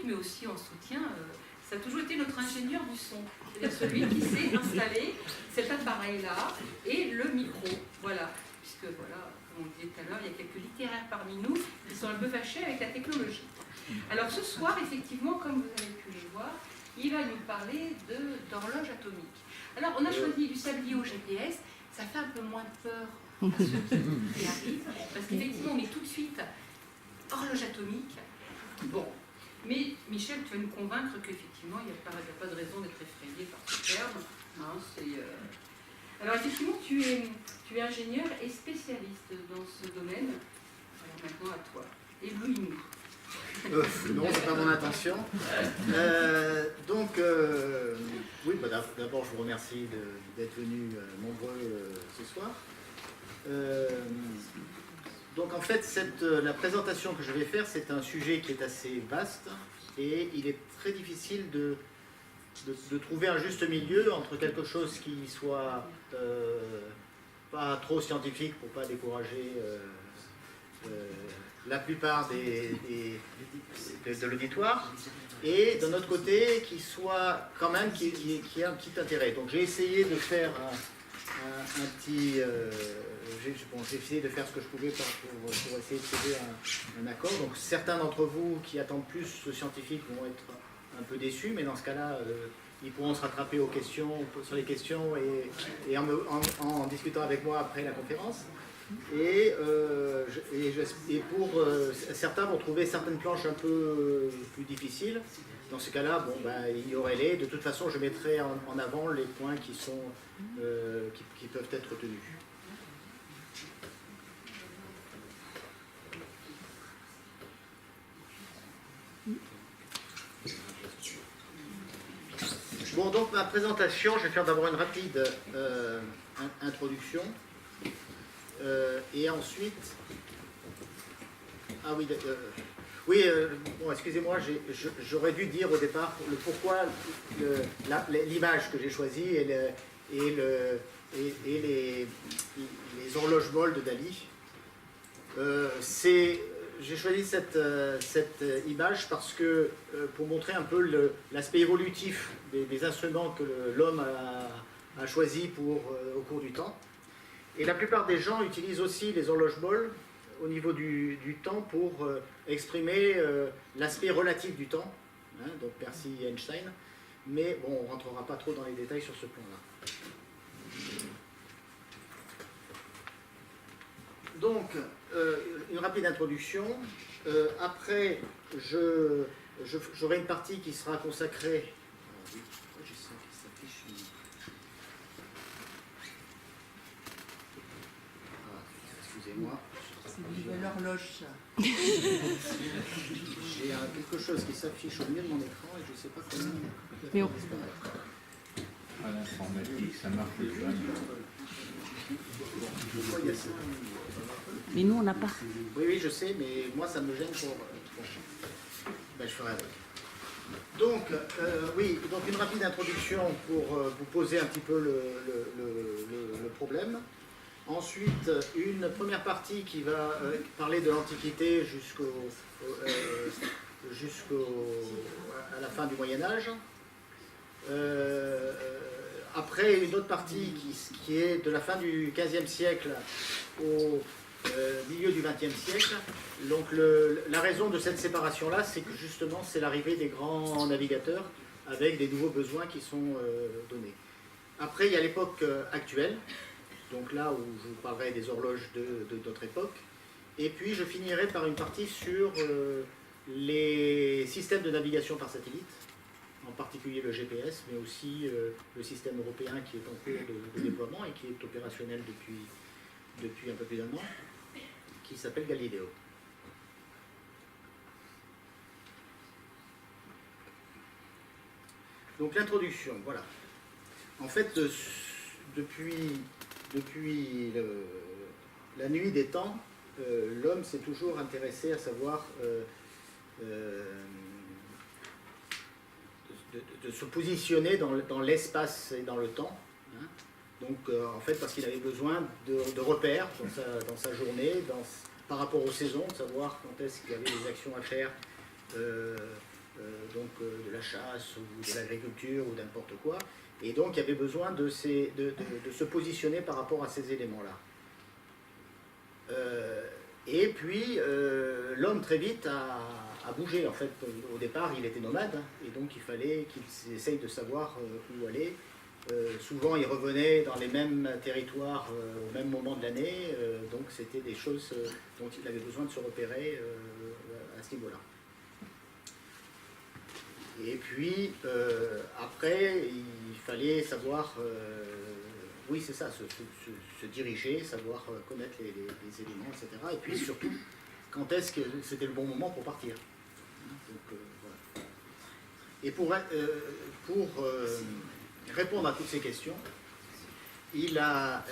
mais aussi en soutien, ça a toujours été notre ingénieur du son. C'est-à-dire celui qui s'est installé cet appareil-là et le micro. Voilà. Puisque, voilà, comme on disait tout à l'heure, il y a quelques littéraires parmi nous qui sont un peu fâchés avec la technologie. Alors ce soir, effectivement, comme vous avez pu le voir, il va nous parler d'horloge atomique. Alors on a choisi du sablier au GPS, ça fait un peu moins de peur à ceux qui arrivent, parce qu'effectivement on met tout de suite horloge atomique. Bon, mais Michel, tu vas nous convaincre qu'effectivement il n'y a pas de raison d'être effrayé par ce terme. Hein, alors effectivement, tu es ingénieur et spécialiste dans ce domaine. Alors maintenant à toi. Éblouis-nous. Non, c'est pas mon intention. Oui, d'abord je vous remercie d'être venus nombreux ce soir. Donc en fait, la présentation que je vais faire, c'est un sujet qui est assez vaste et il est très difficile de trouver un juste milieu entre quelque chose qui soit pas trop scientifique pour pas décourager la plupart de l'auditoire, et d'un autre côté qui soit quand même qui ait un petit intérêt. Donc j'ai essayé de faire un petit j'ai essayé de faire ce que je pouvais pour essayer de trouver un accord. Donc certains d'entre vous qui attendent plus ce scientifique vont être un peu déçus, mais dans ce cas-là ils pourront se rattraper sur les questions et en discutant avec moi après la conférence. Et pour certains vont trouver certaines planches un peu plus difficiles. Dans ce cas-là, il y aurait de toute façon, je mettrai en avant les points qui peuvent être retenus. Bon, donc ma présentation, je vais faire d'abord une rapide introduction. Et ensuite, bon, excusez-moi, j'aurais dû dire au départ le pourquoi l'image que j'ai choisie et les horloges molles de Dali. J'ai choisi cette image parce que pour montrer un peu l'aspect évolutif des instruments que l'homme a choisi au cours du temps. Et la plupart des gens utilisent aussi les horloges molles au niveau du temps pour exprimer l'aspect relatif du temps, hein, donc merci Einstein, mais bon, on ne rentrera pas trop dans les détails sur ce point-là. Donc, une rapide introduction. Après, j'aurai une partie qui sera consacrée... Excusez-moi. C'est une nouvelle horloge, ça. J'ai quelque chose qui s'affiche au milieu de mon écran et je ne sais pas comment... Mais on... À l'informatique, ça marche bien. Mais nous, on n'a pas. Oui, je sais, mais moi, ça me gêne pour... je ferai avec. Donc, donc une rapide introduction pour vous poser un petit peu le problème. Ensuite, une première partie qui va parler de l'Antiquité à la fin du Moyen-Âge. Après, une autre partie qui est de la fin du XVe siècle au milieu du XXe siècle. Donc la raison de cette séparation-là, c'est que justement, c'est l'arrivée des grands navigateurs avec des nouveaux besoins qui sont donnés. Après, il y a l'époque actuelle. Donc là où je vous parlerai des horloges de notre époque. Et puis je finirai par une partie sur les systèmes de navigation par satellite, en particulier le GPS, mais aussi le système européen qui est en cours de déploiement et qui est opérationnel depuis un peu plus d'un an, qui s'appelle Galileo. Donc l'introduction, voilà. En fait, depuis la nuit des temps, l'homme s'est toujours intéressé à savoir de se positionner dans l'espace et dans le temps. Hein. Donc, en fait, parce qu'il avait besoin de repères dans sa journée, par rapport aux saisons, de savoir quand est-ce qu'il y avait des actions à faire de la chasse ou de l'agriculture ou n'importe quoi. Et donc il y avait besoin de se positionner par rapport à ces éléments-là. Et puis l'homme très vite a bougé. En fait, au départ il était nomade, hein, et donc il fallait qu'il essaye de savoir où aller. Souvent il revenait dans les mêmes territoires au même moment de l'année, donc c'était des choses dont il avait besoin de se repérer à ce niveau-là. Et puis après il fallait savoir, oui c'est ça, se diriger, savoir connaître les éléments, etc. Et puis surtout, quand est-ce que c'était le bon moment pour partir. Donc, voilà. Et pour répondre à toutes ces questions, il a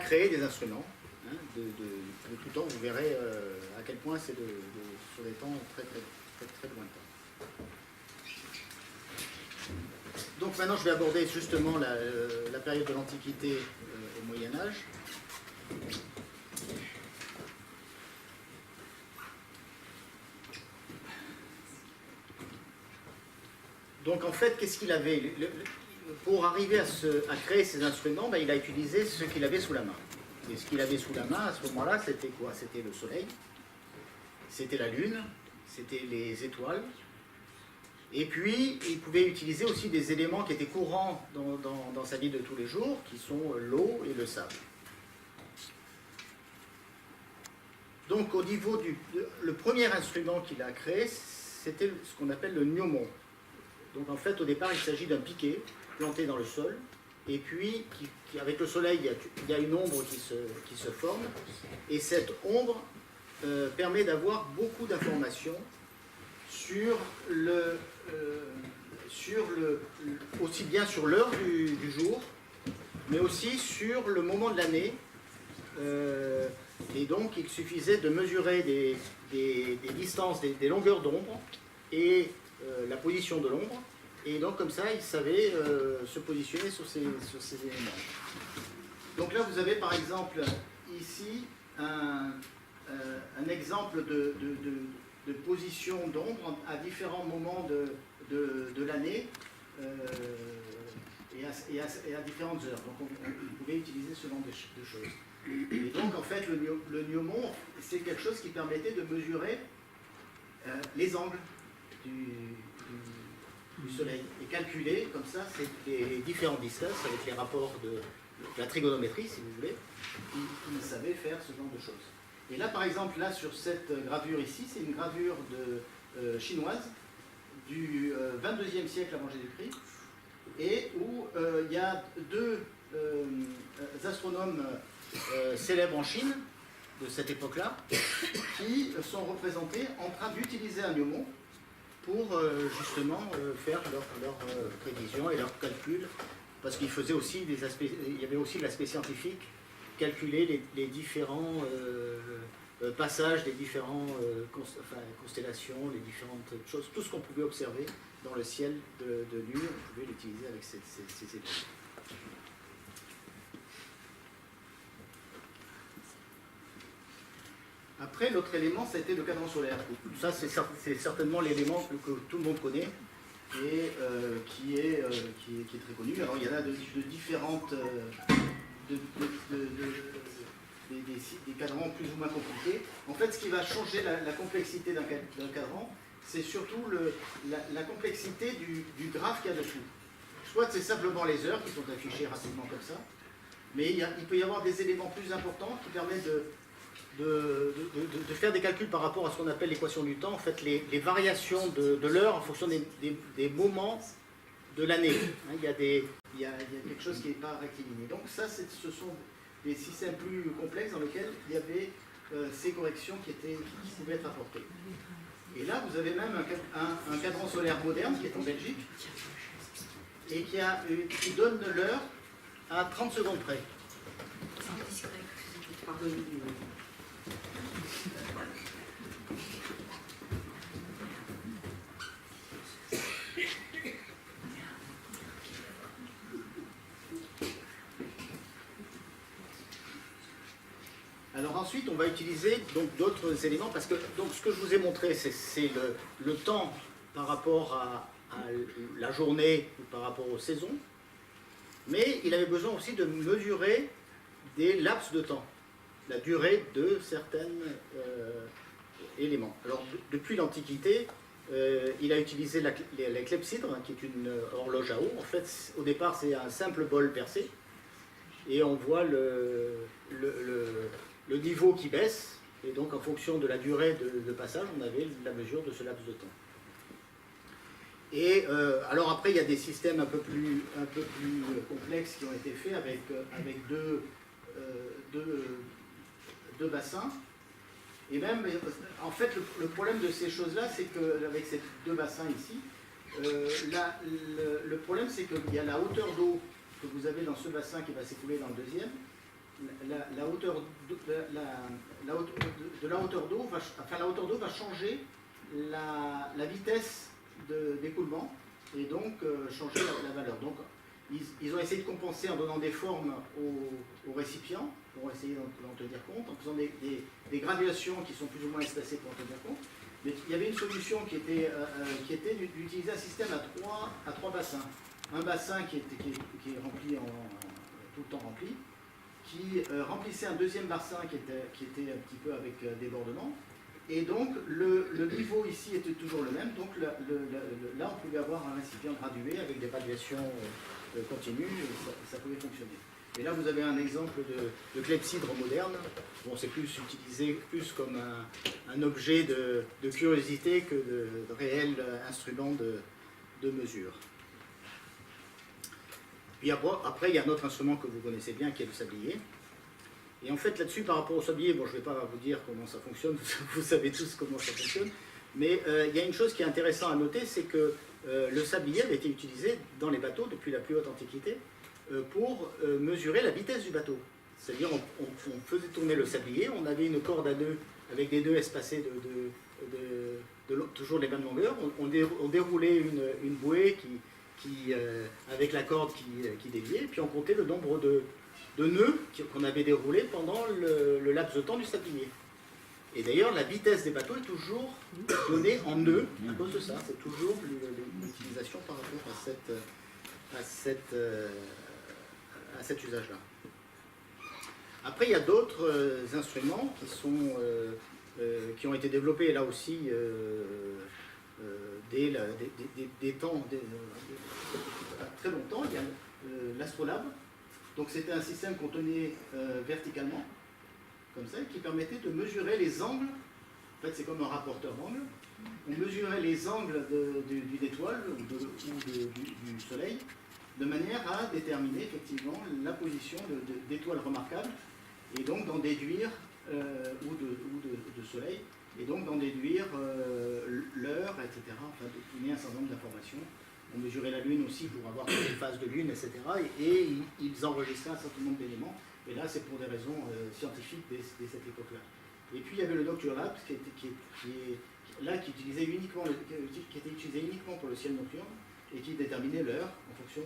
créé des instruments, hein, de tout temps. Vous verrez à quel point c'est sur des temps très lointains. Donc maintenant je vais aborder justement la période de l'Antiquité au Moyen-Âge. Donc en fait, qu'est-ce qu'il avait pour arriver à créer ces instruments, ben, il a utilisé ce qu'il avait sous la main. Et ce qu'il avait sous la main à ce moment-là, c'était quoi? C'était le soleil, c'était la lune, c'était les étoiles. Et puis, il pouvait utiliser aussi des éléments qui étaient courants dans sa vie de tous les jours, qui sont l'eau et le sable. Donc au niveau le premier instrument qu'il a créé, c'était ce qu'on appelle le gnomon. Donc en fait, au départ, il s'agit d'un piquet planté dans le sol, et puis avec le soleil, il y a une ombre qui se forme, et cette ombre permet d'avoir beaucoup d'informations aussi bien sur l'heure du jour, mais aussi sur le moment de l'année. Et donc, il suffisait de mesurer des distances, des longueurs d'ombre, et la position de l'ombre, et donc comme ça il savait se positionner sur ces éléments. Donc là vous avez par exemple ici un exemple de position d'ombre à différents moments de l'année et à différentes heures. Donc on pouvait utiliser ce genre de choses. Et donc en fait le gnomon, c'est quelque chose qui permettait de mesurer les angles du soleil et calculer comme ça les différentes distances avec les rapports de la trigonométrie, si vous voulez. Il savait faire ce genre de choses. Et là par exemple, là sur cette gravure ici, c'est une gravure chinoise du 22e siècle avant Jésus-Christ, et où il y a deux astronomes célèbres en Chine de cette époque-là qui sont représentés en train d'utiliser un gnomon pour justement faire leurs prévisions et leurs calculs, parce qu'il faisait aussi il y avait aussi l'aspect scientifique, calculer les différents passages des différentes constellations, les différentes choses, tout ce qu'on pouvait observer dans le ciel de nuit, on pouvait l'utiliser avec ces éléments. Après, l'autre élément, c'était le cadran solaire. Ça, c'est certainement l'élément que tout le monde connaît et qui est très connu. Alors, il y en a de différentes... des cadrans plus ou moins compliqués. En fait, ce qui va changer la complexité d'un cadran, c'est surtout la complexité du graphe qu'il y a dessous. Soit c'est simplement les heures qui sont affichées rapidement comme ça, mais il peut y avoir des éléments plus importants qui permettent de faire des calculs par rapport à ce qu'on appelle l'équation du temps, en fait les variations de l'heure en fonction des moments de l'année. Hein, il y a quelque chose qui n'est pas rectiligne. Donc ça, ce sont des systèmes plus complexes dans lesquels il y avait ces corrections qui pouvaient être apportées. Et là, vous avez même un cadran solaire moderne qui est en Belgique et qui donne l'heure à 30 secondes près. Alors ensuite, on va utiliser donc d'autres éléments, parce que donc, ce que je vous ai montré, c'est le temps par rapport à la journée ou par rapport aux saisons, mais il avait besoin aussi de mesurer des laps de temps, la durée de certains éléments. Alors, depuis l'Antiquité, il a utilisé la clepsydre, qui est une horloge à eau. En fait, au départ, c'est un simple bol percé, et on voit le niveau qui baisse, et donc en fonction de la durée de passage, on avait la mesure de ce laps de temps. Et alors après, il y a des systèmes un peu plus complexes qui ont été faits avec deux bassins. Et même, en fait, le problème de ces choses-là, c'est qu'avec ces deux bassins ici, le problème, c'est qu'il y a la hauteur d'eau que vous avez dans ce bassin qui va s'écouler dans le deuxième. La hauteur d'eau va changer la vitesse d'écoulement et donc changer la valeur. Donc, ils ont essayé de compenser en donnant des formes aux récipients pour essayer d'en tenir compte, en faisant des graduations qui sont plus ou moins espacées pour en tenir compte. Mais il y avait une solution qui était d'utiliser un système à trois bassins. Un bassin qui est rempli tout le temps rempli, qui remplissait un deuxième bassin qui était un petit peu avec débordement. Et donc, le niveau ici était toujours le même. Donc, là, on pouvait avoir un récipient gradué avec des graduations continues. Ça pouvait fonctionner. Et là, vous avez un exemple de clepsydre moderne. Bon, c'est plus utilisé comme un objet de curiosité que de réel instrument de mesure. Puis après, il y a un autre instrument que vous connaissez bien, qui est le sablier. Et en fait, là-dessus, par rapport au sablier, bon, je ne vais pas vous dire comment ça fonctionne, vous savez tous comment ça fonctionne, mais il y a une chose qui est intéressante à noter, c'est que le sablier avait été utilisé dans les bateaux depuis la plus haute antiquité pour mesurer la vitesse du bateau. C'est-à-dire, on faisait tourner le sablier, on avait une corde à nœuds avec des nœuds espacés toujours les mêmes longueurs, on déroulait une bouée avec la corde qui déviait, et puis on comptait le nombre de nœuds qu'on avait déroulés pendant le laps de temps du sablier. Et d'ailleurs, la vitesse des bateaux est toujours donnée en nœuds à cause de ça. C'est toujours l'utilisation par rapport à cet usage-là. Après, il y a d'autres instruments qui ont été développés là aussi des temps très longtemps. Il y a l'astrolabe. Donc c'était un système qu'on tenait verticalement, comme ça, qui permettait de mesurer les angles. En fait, c'est comme un rapporteur d'angles. On mesurait les angles d'une étoile ou du Soleil, de manière à déterminer effectivement la position d'étoiles remarquables, et donc d'en déduire, ou de Soleil, et donc d'en déduire l'heure, etc. Enfin, de donner un certain nombre d'informations. On mesurait la Lune aussi pour avoir les phases de Lune, etc. Et ils enregistraient un certain nombre d'éléments. Et là, c'est pour des raisons scientifiques dès cette époque-là. Et puis, il y avait le Nocturlab, qui était utilisé uniquement pour le ciel nocturne, et qui déterminait l'heure en fonction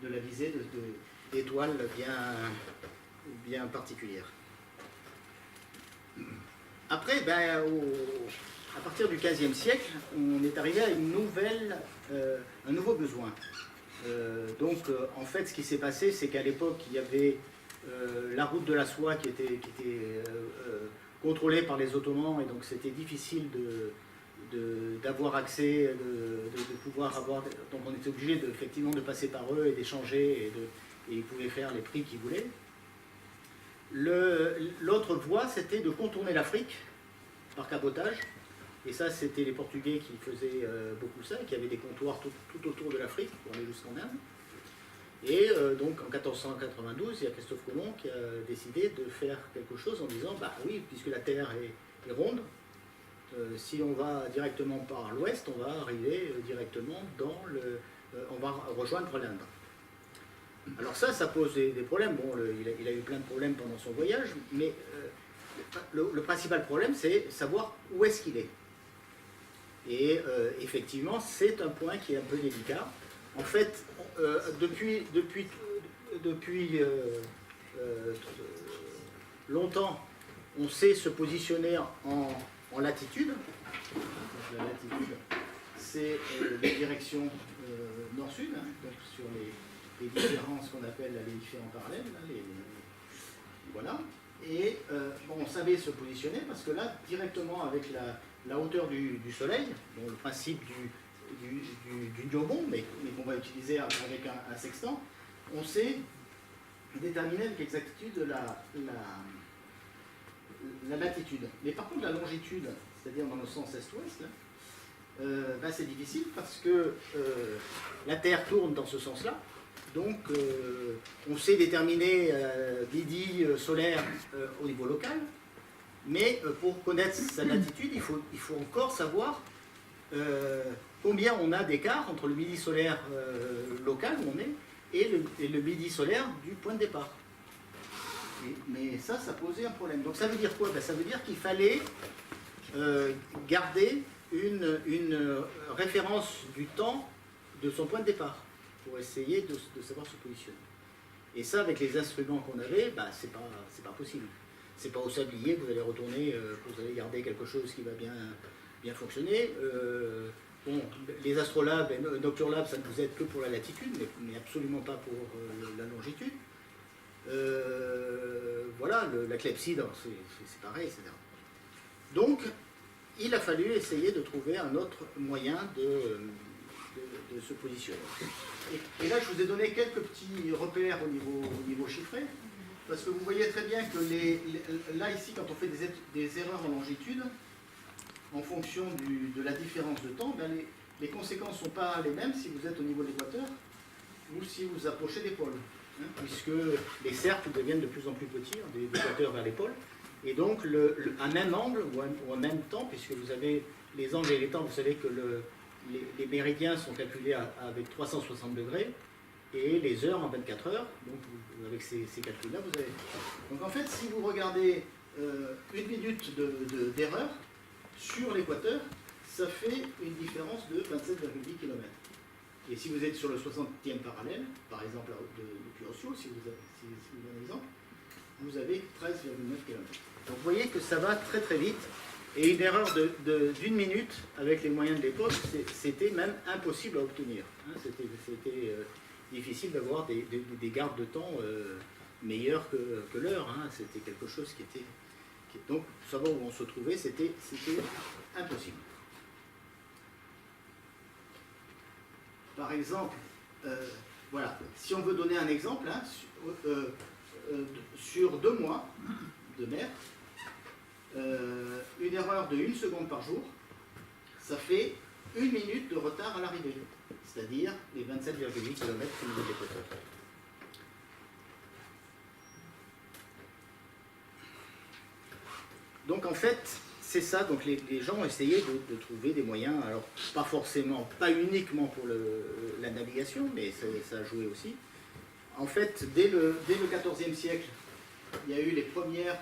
de la visée d'étoiles bien particulières. Après, à partir du XVe siècle, on est arrivé à un nouveau besoin. En fait, ce qui s'est passé, c'est qu'à l'époque, il y avait la route de la soie qui était contrôlée par les Ottomans, et donc c'était difficile d'avoir accès, de pouvoir avoir... Donc on était obligé effectivement de passer par eux et d'échanger, et ils pouvaient faire les prix qu'ils voulaient. L'autre voie, c'était de contourner l'Afrique par cabotage. Et ça, c'était les Portugais qui faisaient beaucoup ça, qui avaient des comptoirs tout autour de l'Afrique pour aller jusqu'en Inde. Et donc en 1492, il y a Christophe Colomb qui a décidé de faire quelque chose en disant, bah oui, puisque la Terre est ronde, si on va directement par l'ouest, on va arriver directement on va rejoindre l'Inde. Alors ça pose des problèmes. Bon, il a eu plein de problèmes pendant son voyage, mais le principal problème, c'est savoir où est-ce qu'il est. Et effectivement, c'est un point qui est un peu délicat. En fait, depuis longtemps, on sait se positionner en latitude. Donc, la latitude, c'est les directions nord-sud, hein, donc sur les différents, ce qu'on appelle là, les différents parallèles. Là, voilà. Et bon, on savait se positionner parce que là, directement avec la hauteur du Soleil, bon, le principe du gnomon, mais qu'on va utiliser avec un sextant, on sait déterminer avec exactitude la latitude. Mais par contre, la longitude, c'est-à-dire dans le sens est-ouest, ben c'est difficile parce que la Terre tourne dans ce sens-là. Donc, on sait déterminer midi solaire au niveau local, mais pour connaître sa latitude, il faut encore savoir combien on a d'écart entre le midi solaire local où on est et le midi solaire du point de départ. Mais ça posait un problème. Donc ça veut dire quoi? Ben, ça veut dire qu'il fallait garder une référence du temps de son point de départ pour essayer de savoir se positionner. Et ça, avec les instruments qu'on avait, ben, c'est pas possible. C'est pas au sablier que vous allez retourner, que vous allez garder quelque chose qui va bien fonctionner. Bon, les astrolabes et Nocturlabs, ça ne vous aide que pour la latitude, mais absolument pas pour la longitude. Voilà, la clepsydre, c'est pareil, etc. Donc, il a fallu essayer de trouver un autre moyen de se positionner. Et là, je vous ai donné quelques petits repères au niveau chiffré, parce que vous voyez très bien que là, ici, quand on fait des erreurs en longitude, en fonction de la différence de temps, ben les conséquences ne sont pas les mêmes si vous êtes au niveau de l'équateur ou si vous approchez des pôles, hein, puisque les cercles deviennent de plus en plus petits, de l'équateur vers les pôles, et donc un même angle ou un même temps, puisque vous avez les angles et les temps, vous savez que les méridiens sont calculés avec 360 degrés, et les heures en 24 heures, donc avec ces calculs-là, vous avez... Donc en fait, si vous regardez une minute d'erreur, sur l'équateur, ça fait une différence de 27,10 km. Et si vous êtes sur le 60e parallèle, par exemple de Kuroshio, si vous avez un exemple, vous avez 13,9 km. Donc vous voyez que ça va très très vite. Et une erreur d'une minute avec les moyens de l'époque, c'était même impossible à obtenir. Hein, c'était difficile d'avoir des gardes de temps meilleurs que l'heure. Hein. C'était quelque chose qui était... Donc, savoir où on se trouvait, c'était impossible. Par exemple, voilà, si on veut donner un exemple, hein, sur 2 mois de mer, une erreur de 1 seconde par jour, ça fait 1 minute de retard à l'arrivée, c'est-à-dire les 27,8 km au niveau de l'équateur. Donc en fait, c'est ça, donc les gens ont essayé de trouver des moyens, alors pas uniquement pour la navigation, mais ça a joué aussi. En fait, dès le XIVe siècle, il y a eu les premières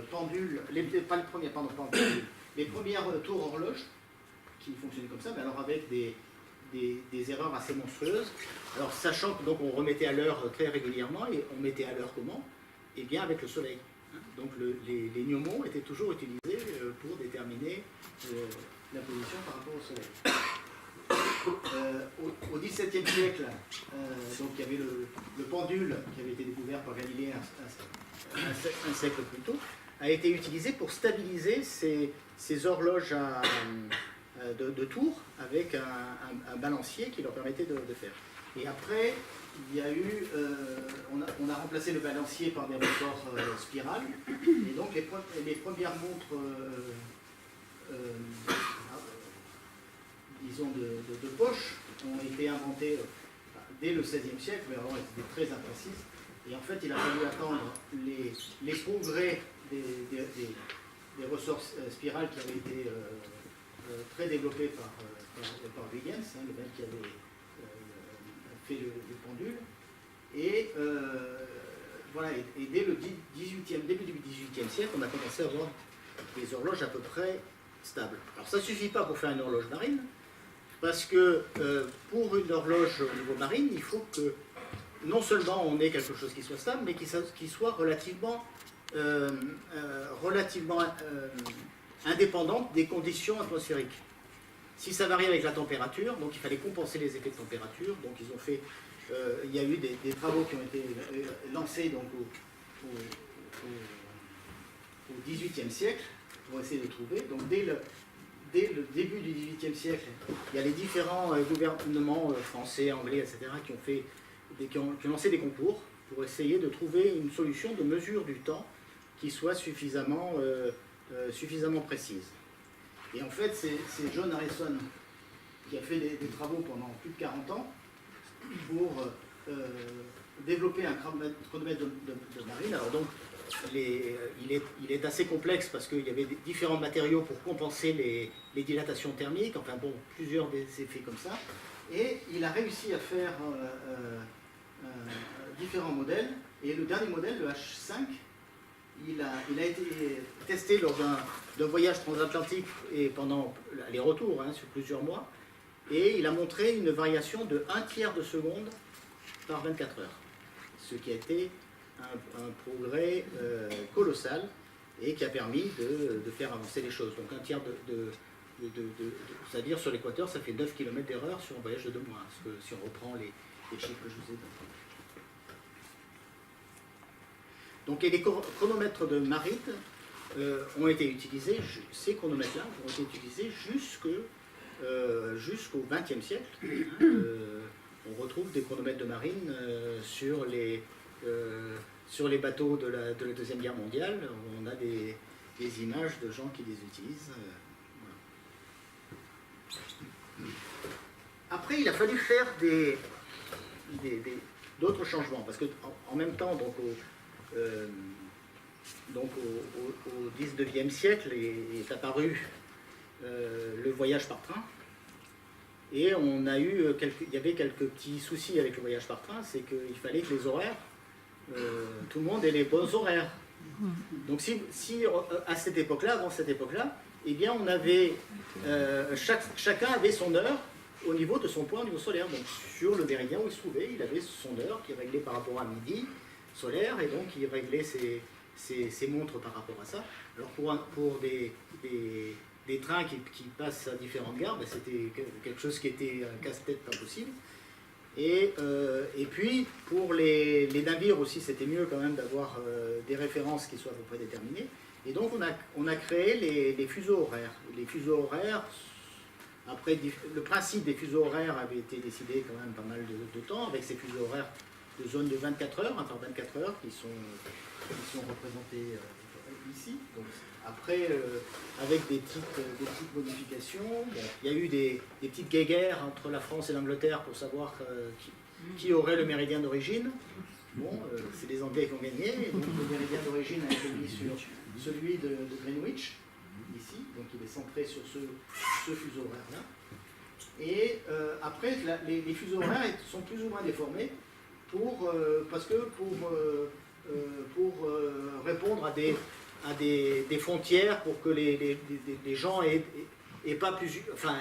pendules, les premières tours horloges qui fonctionnaient comme ça, mais alors avec des erreurs assez monstrueuses. Alors sachant que donc on remettait à l'heure très régulièrement, et on mettait à l'heure comment? Eh bien avec le soleil. Donc les gnomons étaient toujours utilisés pour déterminer la position par rapport au soleil. Au XVIIe siècle, donc il y avait le pendule qui avait été découvert par Galilée un siècle plus tôt, a été utilisé pour stabiliser ces horloges de tours avec un balancier qui leur permettait de faire. Et après, il y a eu, on a remplacé le balancier par des ressorts spirales, et donc les premières montres, disons, de poche ont été inventées dès le XVIe siècle, mais avant elles étaient très imprécises, et en fait il a fallu attendre les progrès des ressorts spirales qui avaient été très développés par Huygens, hein, le mec qui avait fait le pendule, et voilà, et dès le début du XVIIIe siècle, on a commencé à avoir des horloges à peu près stables. Alors ça ne suffit pas pour faire une horloge marine, parce que pour une horloge au niveau marine, il faut que non seulement on ait quelque chose qui soit stable, mais qui soit relativement indépendante des conditions atmosphériques. Si ça varie avec la température, donc il fallait compenser les effets de température. Donc ils ont fait, il y a eu des travaux qui ont été lancés donc, au XVIIIe siècle pour essayer de trouver. Donc dès le début du XVIIIe siècle, il y a les différents gouvernements français, anglais, etc., qui ont lancé des concours pour essayer de trouver une solution de mesure du temps qui soit suffisamment précise. Et en fait, c'est John Harrison qui a fait des travaux pendant plus de 40 ans pour développer un chronomètre de marine. Alors donc, il est assez complexe parce qu'il y avait différents matériaux pour compenser les dilatations thermiques, enfin bon, plusieurs des effets comme ça. Et il a réussi à faire différents modèles. Et le dernier modèle, le H5, il a été testé lors d'un voyage transatlantique et pendant aller-retour sur plusieurs mois. Et il a montré une variation de 1/3 de seconde par 24 heures. Ce qui a été un progrès colossal et qui a permis de faire avancer les choses. Donc 1/3 c'est-à-dire sur l'équateur, ça fait 9 km d'erreur sur un voyage de 2 mois, si on reprend les chiffres que je vous ai donnés. Donc et les chronomètres de Maride ont été utilisés, ces chronomètres-là ont été utilisés jusqu'au XXe siècle. On retrouve des chronomètres de marine sur les bateaux de la Deuxième Guerre mondiale. On a des images de gens qui les utilisent. Voilà. Après, il a fallu faire d'autres changements, parce qu'en même temps, donc au XIXe siècle est apparu le voyage par train. Et il y avait quelques petits soucis avec le voyage par train, c'est qu'il fallait que les horaires, tout le monde ait les bons horaires. Donc si à cette époque-là, avant cette époque-là, eh bien on avait, chacun avait son heure au niveau de son point au niveau solaire. Donc sur le méridien où il se trouvait, il avait son heure qui réglait par rapport à midi solaire, et donc il réglait ses montres par rapport à ça. Alors pour des trains qui passent à différentes gares, c'était quelque chose qui était un casse-tête pas possible. Et puis pour les navires aussi, c'était mieux quand même d'avoir des références qui soient à peu près déterminées. Et donc on a créé les fuseaux horaires. Les fuseaux horaires, après le principe des fuseaux horaires avait été décidé quand même pas mal de temps, avec ces fuseaux horaires de zones de 24 heures, par 24 heures, qui sont représentés ici. Donc, après, avec des petites modifications, il y a eu des petites guéguerres entre la France et l'Angleterre pour savoir qui aurait le méridien d'origine. Bon, c'est les Anglais qui ont gagné, et donc le méridien d'origine a été mis sur celui de Greenwich, ici, donc il est centré sur ce fuseau horaire-là. Et après, les fuseaux horaires sont plus ou moins déformés parce que pour répondre à des frontières, pour que les gens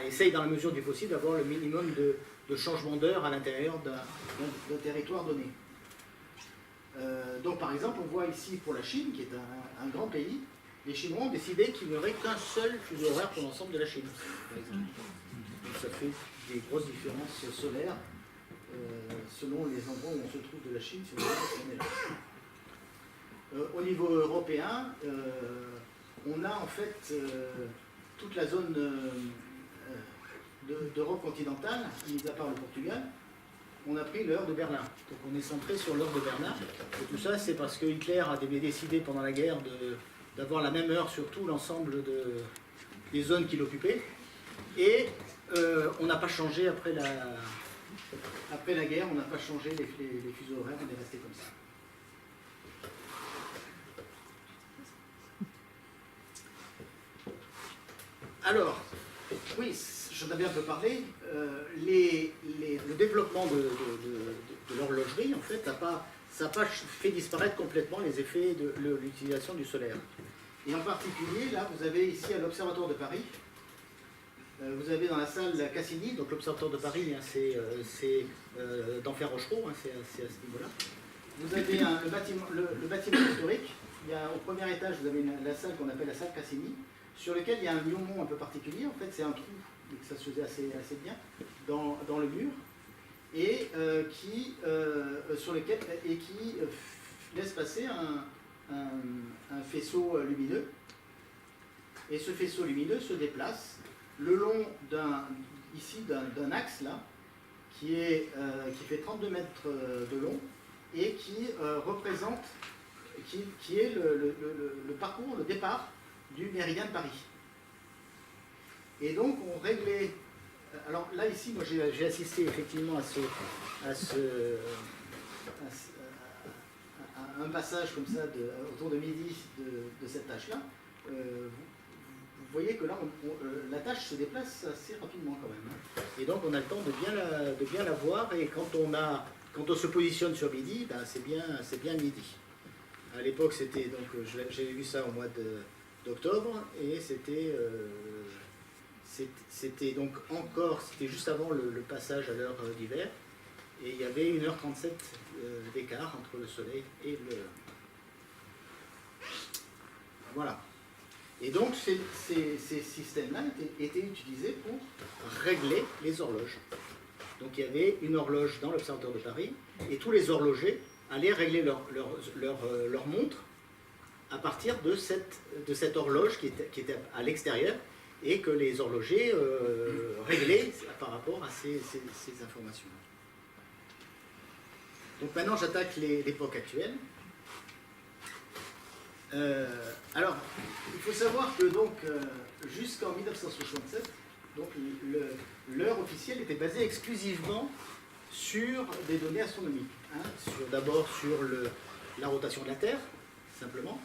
essayent dans la mesure du possible d'avoir le minimum de changement d'heure à l'intérieur d'un territoire donné. Donc par exemple, on voit ici pour la Chine, qui est un grand pays, les Chinois ont décidé qu'il n'y aurait qu'un seul fuseau horaire pour l'ensemble de la Chine, par exemple. Donc ça fait des grosses différences solaires selon les endroits où on se trouve de la Chine, si on est là. Au niveau européen, on a en fait toute la zone d'Europe continentale, mis à part le Portugal. On a pris l'heure de Berlin. Donc on est centré sur l'heure de Berlin. Et tout ça, c'est parce que Hitler avait décidé pendant la guerre d'avoir la même heure sur tout l'ensemble des zones qu'il occupait. Et on n'a pas changé après la guerre, on n'a pas changé les fuseaux horaires, on est resté comme ça. Alors, oui, j'en avais un peu parlé, le développement de l'horlogerie, en fait, ça n'a pas fait disparaître complètement les effets de l'utilisation du solaire. Et en particulier, là, vous avez ici à l'Observatoire de Paris, vous avez dans la salle Cassini, donc l'Observatoire de Paris, c'est d'Enfer Rochereau, c'est à ce niveau-là. Vous avez le bâtiment historique, au premier étage, vous avez la salle qu'on appelle la salle Cassini, sur lequel il y a un miaumont un peu particulier. En fait, c'est un trou, et que ça se faisait assez bien, dans le mur, et qui laisse passer un faisceau lumineux. Et ce faisceau lumineux se déplace le long d'un axe là, qui fait 32 mètres de long et qui représente, qui est le parcours, le départ du méridien de Paris. Et donc on réglait. Alors là ici, moi j'ai assisté effectivement à un passage comme ça autour de midi de cette tâche-là. Vous voyez que là, la tâche se déplace assez rapidement quand même. Et donc on a le temps de bien la voir, et quand on se positionne sur midi, ben, c'est bien midi. À l'époque, c'était donc j'avais vu ça au mois d'octobre, et c'était donc encore, c'était juste avant le passage à l'heure d'hiver, et il y avait 1h37 d'écart entre le soleil et le... Voilà. Et donc ces systèmes-là étaient utilisés pour régler les horloges. Donc il y avait une horloge dans l'Observatoire de Paris, et tous les horlogers allaient régler leur montre à partir de cette horloge qui était à l'extérieur, et que les horlogers réglaient par rapport à ces informations. Donc maintenant j'attaque l'époque actuelle. Alors, il faut savoir que donc jusqu'en 1967, donc l'heure officielle était basée exclusivement sur des données astronomiques. D'abord sur la rotation de la Terre, simplement.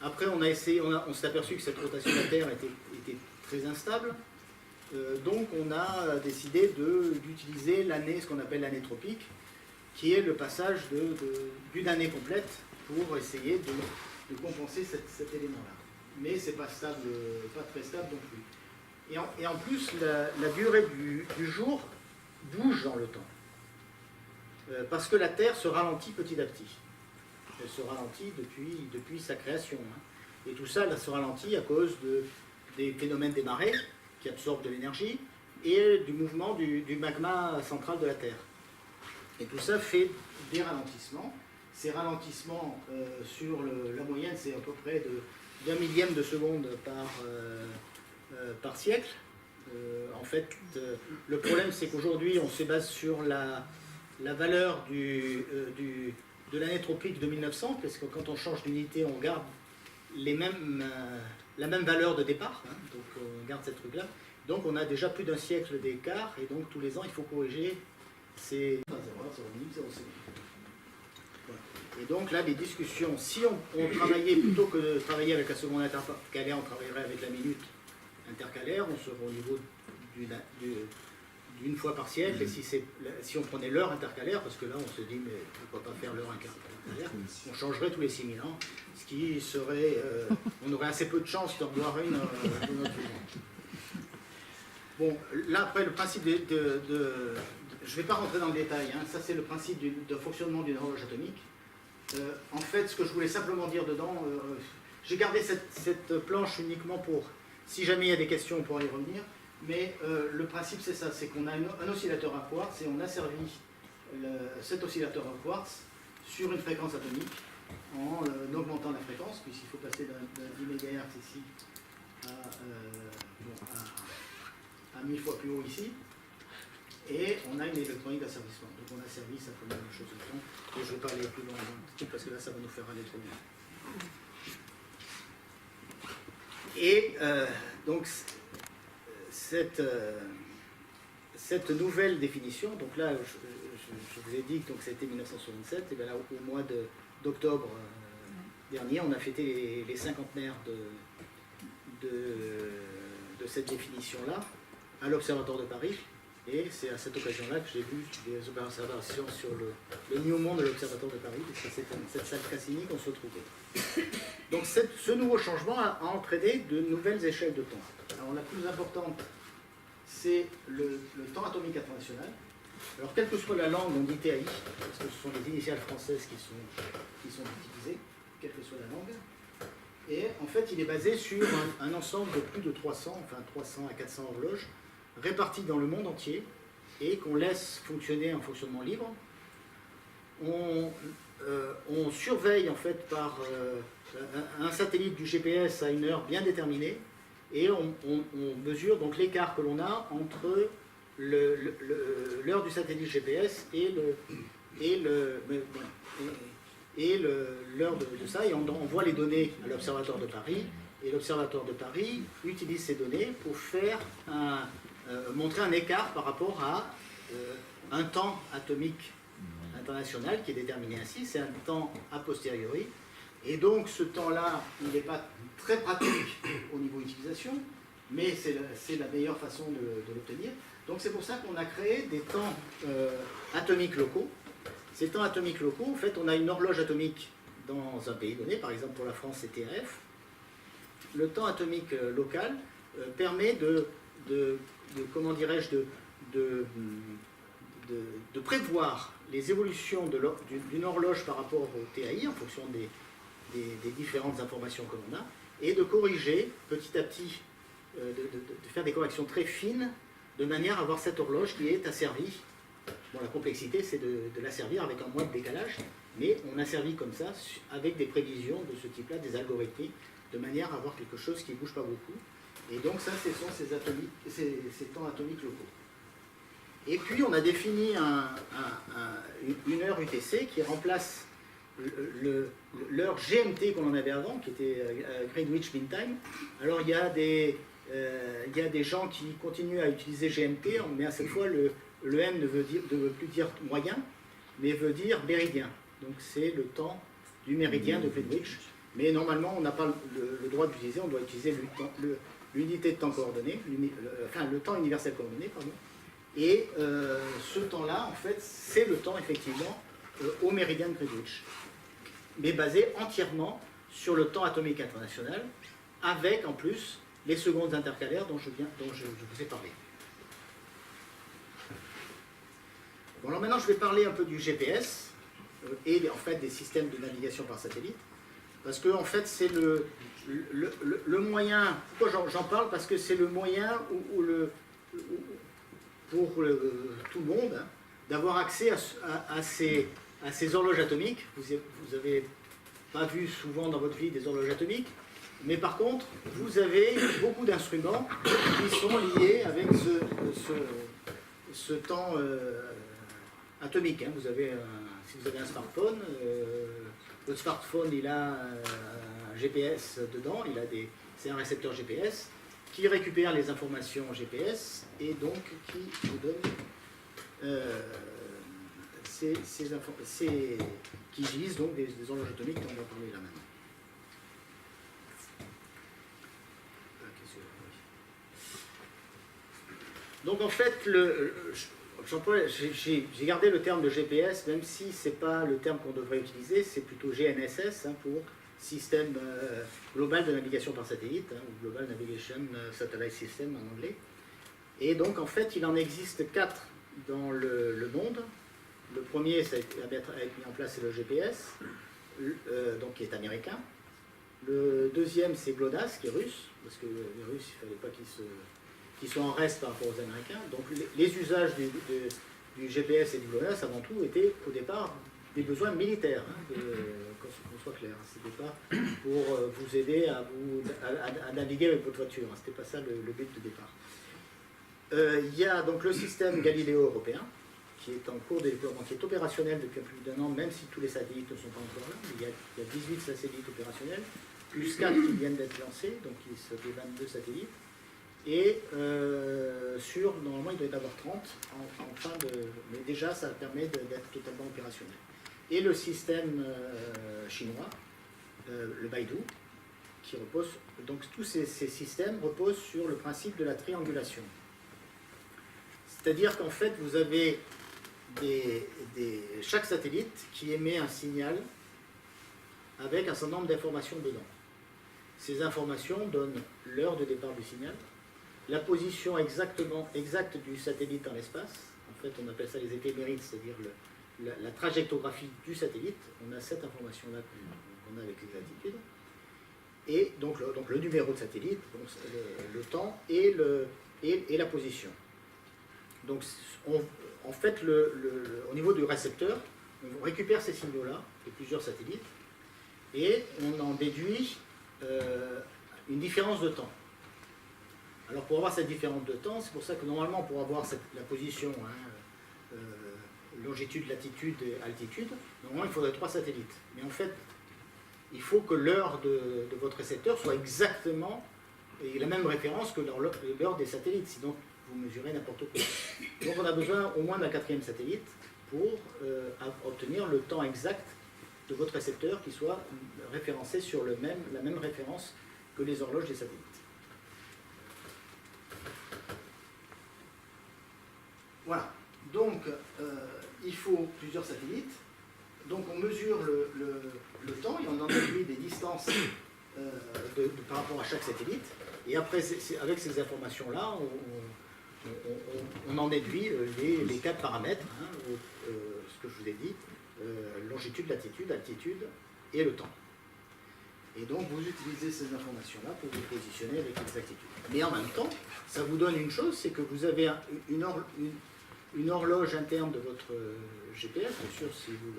Après, on s'est aperçu que cette rotation de la Terre était très instable. Donc, on a décidé d'utiliser l'année, ce qu'on appelle l'année tropique, qui est le passage d'une année complète pour essayer de compenser cet élément-là. Mais c'est pas stable, pas très stable non plus. Et en plus, la durée du jour bouge dans le temps. Parce que la Terre se ralentit petit à petit. Elle se ralentit depuis sa création. Et tout ça, se ralentit à cause des phénomènes des marées, qui absorbent de l'énergie, et du mouvement du magma central de la Terre. Et tout ça fait des ralentissements. Ces ralentissements, sur la moyenne, c'est à peu près d'1 millième de seconde par siècle. En fait, le problème, c'est qu'aujourd'hui, on se base sur la valeur de l'année tropique de 1900, parce que quand on change d'unité, on garde la même valeur de départ, donc on garde cette truc-là. Donc on a déjà plus d'1 siècle d'écart, et donc tous les ans, il faut corriger ces 0,1, 0,5, 0,7. Et donc là, les discussions, si on travaillait, plutôt que de travailler avec la seconde intercalaire, on travaillerait avec la minute intercalaire, on serait au niveau d'une fois par siècle. Et si on prenait l'heure intercalaire, parce que là on se dit, mais pourquoi pas faire l'heure intercalaire, on changerait tous les 6000 ans, ce qui serait, on aurait assez peu de chances d'en voir une de notre vivant. Bon, là après, le principe je ne vais pas rentrer dans le détail, ça c'est le principe de fonctionnement d'une horloge atomique. En fait, ce que je voulais simplement dire dedans, j'ai gardé cette planche uniquement pour, si jamais il y a des questions, on pourra y revenir, mais le principe c'est ça, c'est qu'on a un oscillateur à quartz, et on a servi cet oscillateur à quartz sur une fréquence atomique en augmentant la fréquence, puisqu'il faut passer d'un 10 MHz ici à 1000 fois plus haut ici. Et on a une électronique d'asservissement. Donc on a servi simplement une chose de temps. Et je ne vais pas aller plus loin parce que là, ça va nous faire aller trop bien. Et donc, cette nouvelle définition, donc là, je vous ai dit que c'était 1967, et bien là, au mois d'octobre dernier, on a fêté les cinquantenaires de cette définition-là à l'Observatoire de Paris. Et c'est à cette occasion-là que j'ai vu des observations sur le miaumont de l'Observatoire de Paris, puisque c'est dans cette salle Cassini qu'on se trouvait. Donc ce nouveau changement a entraîné de nouvelles échelles de temps. Alors la plus importante, c'est le temps atomique international. Alors quelle que soit la langue, on dit TAI, parce que ce sont les initiales françaises qui sont utilisées, quelle que soit la langue. Et en fait, il est basé sur un ensemble de plus de 300, enfin 300 à 400 horloges réparties dans le monde entier et qu'on laisse fonctionner en fonctionnement libre. On surveille en fait par un satellite du GPS à une heure bien déterminée et on mesure donc l'écart que l'on a entre l'heure du satellite GPS et l'heure de ça, et on envoie les données à l'Observatoire de Paris, et l'Observatoire de Paris utilise ces données pour faire montrer un écart par rapport à un temps atomique international qui est déterminé ainsi, c'est un temps a posteriori, et donc ce temps-là, il n'est pas très pratique au niveau utilisation, mais c'est la meilleure façon de l'obtenir. Donc c'est pour ça qu'on a créé des temps atomiques locaux. Ces temps atomiques locaux, en fait, on a une horloge atomique dans un pays donné, par exemple pour la France c'est TRF. Le temps atomique local permet comment dirais-je, de prévoir les évolutions d'une horloge par rapport au TAI en fonction des différentes informations que l'on a, et de corriger petit à petit, de faire des corrections très fines, de manière à avoir cette horloge qui est asservie. Bon, la complexité, c'est de la servir avec un mois de décalage, mais on a servi comme ça, avec des prévisions de ce type-là, des algorithmes, de manière à avoir quelque chose qui ne bouge pas beaucoup. Et donc ça, ce sont ces temps atomiques locaux. Et puis, on a défini une heure UTC qui remplace l'heure GMT qu'on en avait avant, qui était Greenwich Mean Time. Alors, il y a des gens qui continuent à utiliser GMT, mais à cette fois, le M ne veut plus dire moyen, mais veut dire méridien. Donc c'est le temps du méridien de Greenwich. Mais normalement, on n'a pas le droit d'utiliser, on doit utiliser l'unité de temps coordonnée, enfin le temps universel coordonné, pardon. Et ce temps-là, en fait, c'est le temps effectivement au méridien de Greenwich, mais basé entièrement sur le temps atomique international, avec en plus les secondes intercalaires dont je vous ai parlé. Bon, alors maintenant, je vais parler un peu du GPS et en fait des systèmes de navigation par satellite, parce que en fait c'est le moyen. Pourquoi j'en parle? Parce que c'est le moyen pour tout le monde hein, d'avoir accès à ces horloges atomiques. Vous avez pas vu souvent dans votre vie des horloges atomiques, mais par contre, vous avez beaucoup d'instruments qui sont liés avec ce temps atomique. Hein. Si vous avez un smartphone, votre smartphone il a un GPS dedans, c'est un récepteur GPS qui récupère les informations GPS et donc qui vous donne qui utilisent donc des horloges atomiques dont on va parler là maintenant. Donc en fait, j'ai gardé le terme de GPS, même si ce n'est pas le terme qu'on devrait utiliser, c'est plutôt GNSS hein, pour Système Global de Navigation par Satellite, hein, ou Global Navigation Satellite System en anglais. Et donc en fait, il en existe 4 dans le monde. Le premier, ça a été mis en place, c'est le GPS, donc qui est américain. Le deuxième, c'est GLONASS, qui est russe, parce que les Russes, il ne fallait pas qu'ils soient en reste par rapport aux Américains. Donc les usages du GPS et du GLONASS, avant tout, étaient au départ des besoins militaires, hein, qu'on soit clair. Ce n'était pas pour vous aider à naviguer avec votre voiture. Hein, ce n'était pas ça le but de départ. Il y a donc le système Galileo européen, qui est en cours de déploiement, qui est opérationnel depuis plus d'un an, même si tous les satellites ne sont pas encore là. Il y a 18 satellites opérationnels, plus 4 qui viennent d'être lancés, donc ça fait 22 satellites. Et normalement, il doit y en avoir 30 en fin de... Mais déjà, ça permet d'être totalement opérationnel. Et le système chinois, le Baidu, qui repose... Donc tous ces systèmes reposent sur le principe de la triangulation. C'est-à-dire qu'en fait, vous avez chaque satellite qui émet un signal avec un certain nombre d'informations dedans. Ces informations donnent l'heure de départ du signal, la position exacte du satellite dans l'espace. En fait, on appelle ça les éphémérides, c'est-à-dire la trajectographie du satellite. On a cette information-là qu'on a avec l'exactitude. et donc le numéro de satellite, donc le temps et la position. Donc en fait, au niveau du récepteur, on récupère ces signaux-là de plusieurs satellites et on en déduit une différence de temps. Alors pour avoir cette différence de temps, c'est pour ça que normalement pour avoir la position, longitude, latitude et altitude, normalement il faudrait 3 satellites. Mais en fait, il faut que l'heure de votre récepteur soit exactement la même référence que l'heure des satellites, sinon vous mesurez n'importe quoi. Donc on a besoin au moins d'un 4e satellite pour obtenir le temps exact de votre récepteur qui soit référencé sur la même référence que les horloges des satellites. Voilà, donc il faut plusieurs satellites. Donc on mesure le temps et on en déduit des distances par rapport à chaque satellite. Et après, avec ces informations-là, on en déduit les 4 paramètres, ce que je vous ai dit, longitude, latitude, altitude et le temps. Et donc vous utilisez ces informations-là pour vous positionner avec exactitude. Mais en même temps, ça vous donne une chose, c'est que vous avez une horloge interne de votre GPS, bien sûr si vous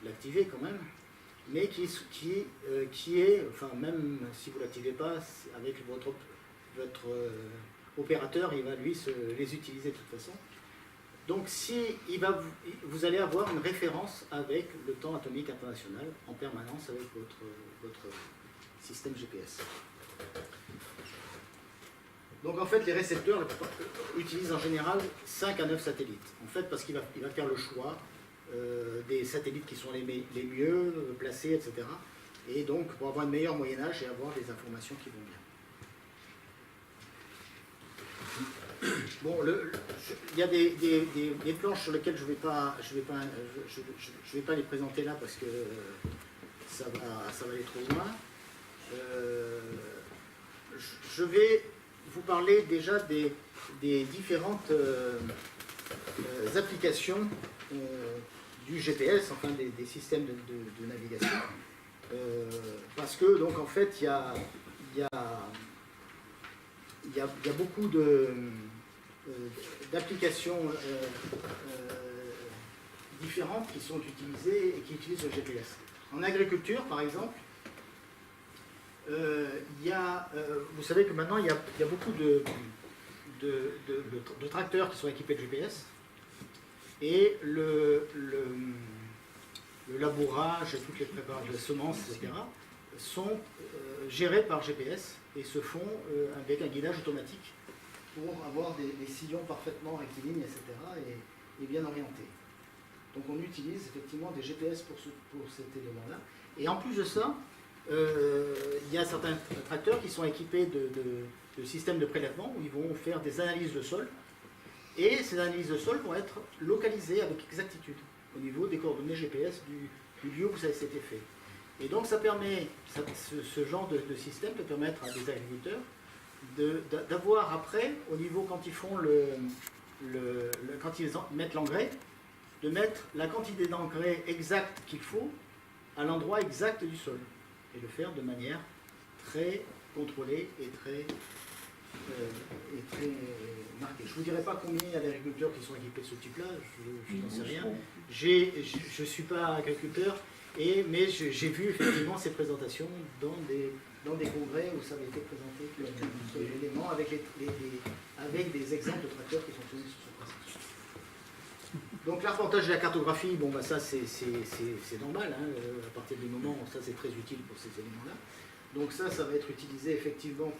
l'activez quand même, mais qui est, enfin même si vous ne l'activez pas, avec votre opérateur, il va lui les utiliser de toute façon. Donc vous allez avoir une référence avec le temps atomique international en permanence avec votre système GPS. Donc en fait, les récepteurs utilisent en général 5 à 9 satellites. En fait, parce qu'il va faire le choix des satellites qui sont les mieux placés, etc. Et donc pour avoir un meilleur moyen-âge et avoir des informations qui vont bien. Bon, il y a des planches sur lesquelles je vais pas les présenter là parce que ça va aller trop loin. Je vais vous parler déjà des différentes applications du GPS, enfin des systèmes de navigation, parce que donc en fait il y a beaucoup d'applications différentes qui sont utilisées et qui utilisent le GPS. En agriculture, par exemple, vous savez que maintenant il y a beaucoup de tracteurs qui sont équipés de GPS et le labourage, toutes les préparations de semences, etc. sont gérés par GPS et se font avec un guidage automatique pour avoir des sillons parfaitement rectilignes, etc. et bien orientés. Donc on utilise effectivement des GPS pour cet élément-là. Et en plus de ça, il y a certains tracteurs qui sont équipés de systèmes de prélèvement où ils vont faire des analyses de sol. Et ces analyses de sol vont être localisées avec exactitude au niveau des coordonnées GPS du lieu où ça a été fait. Et donc ça permet, ce genre de système peut permettre à des agriculteurs d'avoir après, au niveau quand ils font quand ils mettent l'engrais, de mettre la quantité d'engrais exacte qu'il faut à l'endroit exact du sol. Et le faire de manière très contrôlée et très marquée. Je ne vous dirai pas combien il y a d'agriculteurs qui sont équipés de ce type-là, je n'en sais rien. Je ne suis pas agriculteur, mais j'ai vu effectivement ces présentations dans des congrès où ça avait été présenté comme élément avec des exemples de tracteurs qui fonctionnaient sur ce principe. Donc l'arpentage de la cartographie, bon bah ça c'est normal, hein, à partir du moment où ça c'est très utile pour ces éléments-là. Donc ça va être utilisé effectivement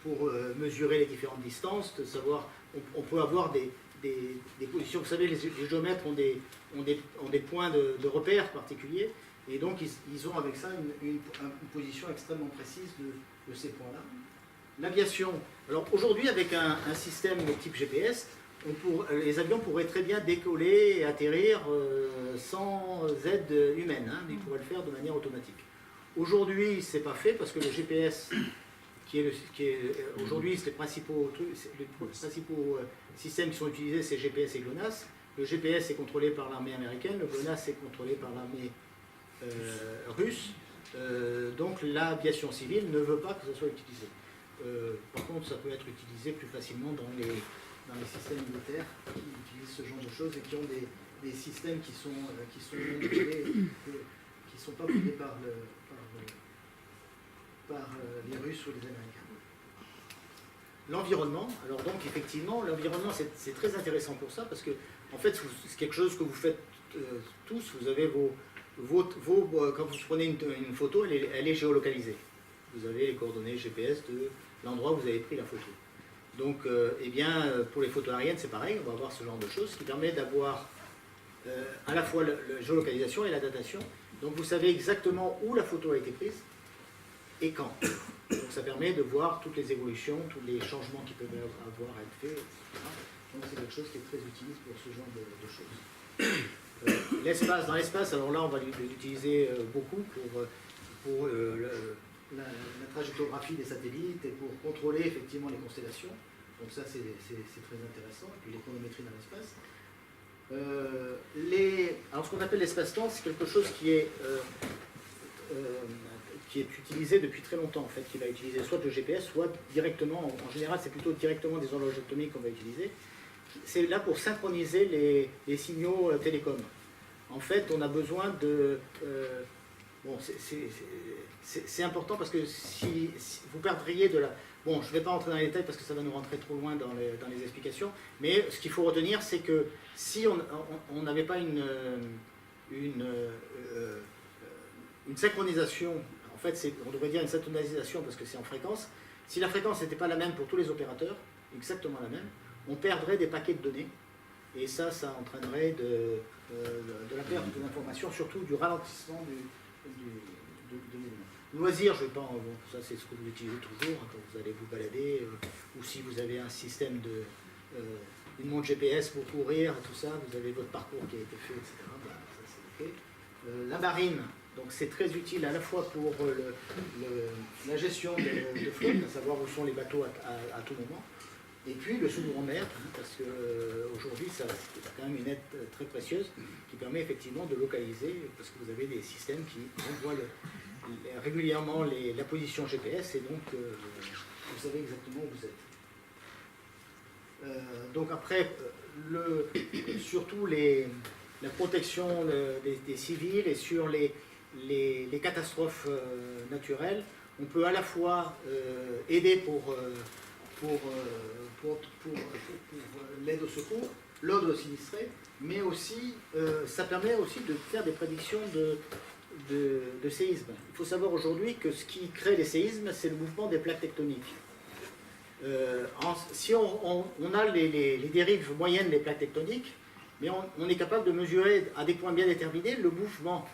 pour mesurer les différentes distances, de savoir, on peut avoir des positions, vous savez les géomètres ont des points de repère particuliers, et donc ils ont avec ça une position extrêmement précise de ces points-là. L'aviation, alors aujourd'hui avec un système de type GPS, les avions pourraient très bien décoller et atterrir sans aide humaine, hein, ils pourraient le faire de manière automatique. Aujourd'hui, ce n'est pas fait parce que le GPS, aujourd'hui, les principaux systèmes qui sont utilisés, c'est GPS et GLONASS. Le GPS est contrôlé par l'armée américaine, le GLONASS est contrôlé par l'armée russe, Donc l'aviation civile ne veut pas que ça soit utilisé. Par contre, ça peut être utilisé plus facilement dans les systèmes militaires qui utilisent ce genre de choses et qui ont des systèmes qui sont pas payés par les Russes ou les Américains. L'environnement, alors donc effectivement, l'environnement c'est très intéressant pour ça parce que en fait c'est quelque chose que vous faites tous, vous avez quand vous prenez une photo, elle est géolocalisée. Vous avez les coordonnées GPS de l'endroit où vous avez pris la photo. Donc, eh bien, pour les photos aériennes, c'est pareil, on va avoir ce genre de choses qui permet d'avoir à la fois la géolocalisation et la datation. Donc, vous savez exactement où la photo a été prise et quand. Donc, ça permet de voir toutes les évolutions, tous les changements qui peuvent avoir à être faits, etc. Donc, c'est quelque chose qui est très utile pour ce genre de choses. Dans l'espace, alors là, on va l'utiliser beaucoup pour la trajectographie des satellites et pour contrôler effectivement les constellations. Donc ça, c'est très intéressant. Et puis l'économétrie dans l'espace. Alors ce qu'on appelle l'espace-temps, c'est quelque chose qui est utilisé depuis très longtemps, en fait, qui va utiliser soit le GPS, soit directement, en général c'est plutôt directement des horloges atomiques qu'on va utiliser. C'est là pour synchroniser les signaux télécoms. En fait, on a besoin de... bon, c'est important parce que si vous perdriez de la... Bon, je ne vais pas rentrer dans les détails parce que ça va nous rentrer trop loin dans les explications, mais ce qu'il faut retenir, c'est que si on n'avait pas une synchronisation, en fait, on devrait dire une synchronisation parce que c'est en fréquence, si la fréquence n'était pas la même pour tous les opérateurs, exactement la même, on perdrait des paquets de données, et ça entraînerait de la perte de l'information, surtout du ralentissement du mouvement. Loisirs, je ne vais pas, bon, ça c'est ce que vous utilisez toujours hein, quand vous allez vous balader, ou si vous avez un système une montre GPS pour courir, tout ça, vous avez votre parcours qui a été fait, etc. Ben, ça c'est OK. La marine, donc c'est très utile à la fois pour la gestion de flotte, à savoir où sont les bateaux à tout moment. Et puis le sous en mer, hein, parce qu'aujourd'hui, c'est quand même une aide très précieuse qui permet effectivement de localiser, parce que vous avez des systèmes qui envoient régulièrement la position GPS et donc vous savez exactement où vous êtes. Donc après, surtout la protection des civils et sur les catastrophes naturelles, on peut à la fois aider pour l'aide au secours, l'aide aux sinistrés, mais aussi, ça permet aussi de faire des prédictions de séismes. Il faut savoir aujourd'hui que ce qui crée les séismes, c'est le mouvement des plaques tectoniques. Si on a les dérives moyennes des plaques tectoniques, mais on est capable de mesurer à des points bien déterminés le mouvement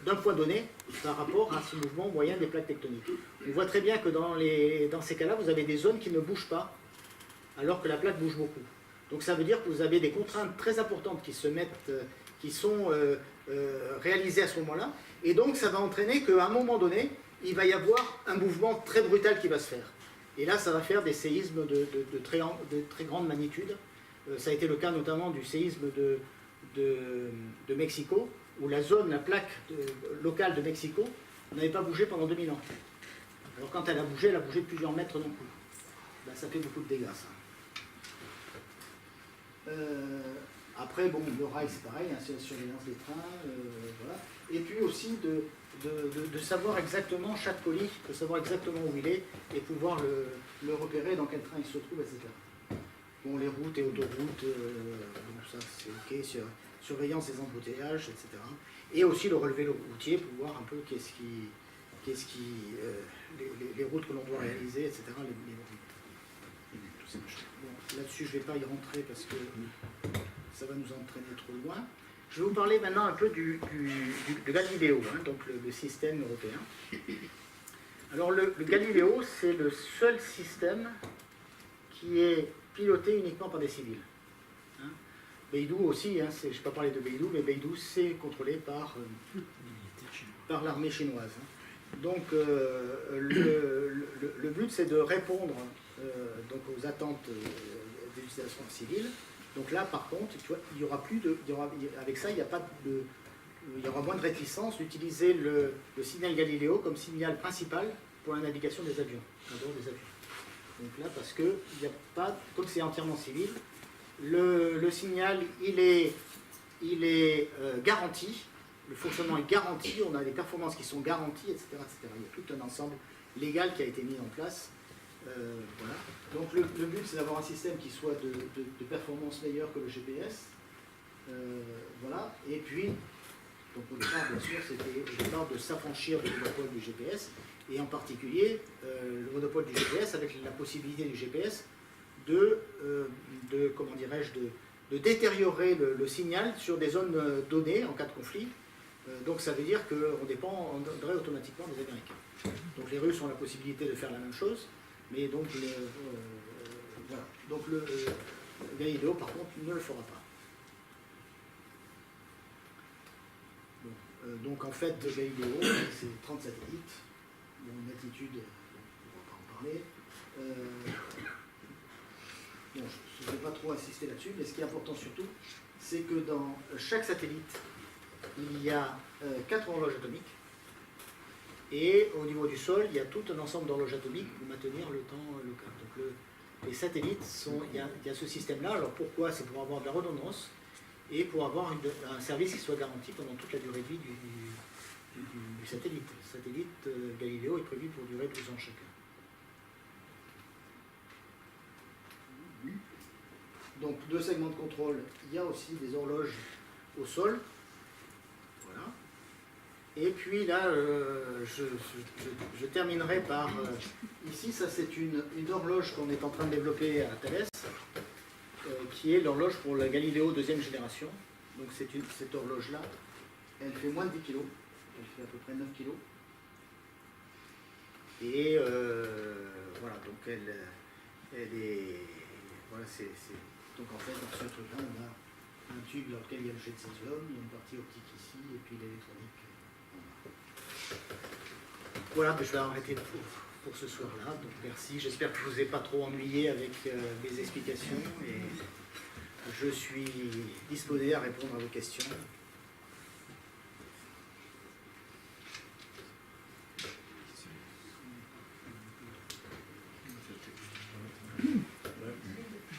d'un point donné par rapport à ce mouvement moyen des plaques tectoniques. On voit très bien que dans ces cas-là, vous avez des zones qui ne bougent pas, alors que la plaque bouge beaucoup. Donc ça veut dire que vous avez des contraintes très importantes qui sont réalisées à ce moment-là, et donc ça va entraîner qu'à un moment donné, il va y avoir un mouvement très brutal qui va se faire. Et là, ça va faire des séismes de très grande magnitude. Ça a été le cas notamment du séisme de Mexico, où la plaque locale de Mexico n'avait pas bougé pendant 2000 ans. Alors quand elle a bougé de plusieurs mètres d'un coup. Ben, ça fait beaucoup de dégâts, ça. Après, bon, le rail, c'est pareil, hein, c'est la surveillance des trains, voilà. Et puis aussi de savoir exactement chaque colis, de savoir exactement où il est, et pouvoir le repérer, dans quel train il se trouve, etc. Bon, les routes et autoroutes, bon, ça c'est OK, surveillance des embouteillages, etc. Et aussi le relevé routier pour voir un peu les routes que l'on doit réaliser, etc. Bon, là-dessus, je ne vais pas y rentrer parce que ça va nous entraîner trop loin. Je vais vous parler maintenant un peu de Galileo, hein, donc le système européen. Alors le Galileo, c'est le seul système qui est piloté uniquement par des civils. Hein. Beidou aussi, hein, je ne vais pas parler de Beidou, mais Beidou c'est contrôlé par l'armée chinoise. Hein. Donc le but c'est de répondre donc aux attentes des utilisations civiles. Donc là par contre, tu vois, il y aura plus avec ça il n'y a pas il y aura moins de réticence d'utiliser le signal Galileo comme signal principal pour la navigation des avions, en dehors des avions. Donc là, parce que il n'y a pas, comme c'est entièrement civil, le signal, il est garanti, le fonctionnement est garanti, on a des performances qui sont garanties, etc., etc. Il y a tout un ensemble légal qui a été mis en place. Voilà. Donc le but, c'est d'avoir un système qui soit de performance meilleure que le GPS. Voilà. Et puis, donc au départ, bien sûr, c'était au départ de s'affranchir du monopole du GPS, et en particulier le monopole du GPS avec la possibilité du GPS comment dirais-je, de détériorer le signal sur des zones données en cas de conflit. Donc ça veut dire qu'on dépendrait automatiquement des Américains. Donc les Russes ont la possibilité de faire la même chose, mais donc, voilà. Donc le Galileo, par contre, ne le fera pas. Donc en fait, Galileo, c'est 30 satellites, il y a une altitude, on ne va pas en parler. Bon, je ne vais pas trop insister là-dessus, mais ce qui est important surtout, c'est que dans chaque satellite, il y a 4 horloges atomiques, et au niveau du sol, il y a tout un ensemble d'horloges atomiques pour maintenir le temps local. Donc les satellites, il y a ce système-là. Alors pourquoi? C'est pour avoir de la redondance et pour avoir un service qui soit garanti pendant toute la durée de vie du satellite. Le satellite Galileo est prévu pour durer 12 ans chacun. Donc 2 segments de contrôle, il y a aussi des horloges au sol. Voilà. Et puis là, je terminerai par... ici, ça c'est une horloge qu'on est en train de développer à Thales, qui est l'horloge pour la Galileo 2e génération. Donc cette horloge-là, elle fait moins de 10 kg. Elle fait à peu près 9 kg. Et voilà, donc elle est... Voilà, donc en fait, dans ce truc-là, on a un tube dans lequel il y a le jet de césium, il y a une partie optique ici, et puis l'électronique. Voilà, mais je vais arrêter pour ce soir-là. Donc merci, j'espère que je ne vous ai pas trop ennuyé avec mes explications, et je suis disposé à répondre à vos questions.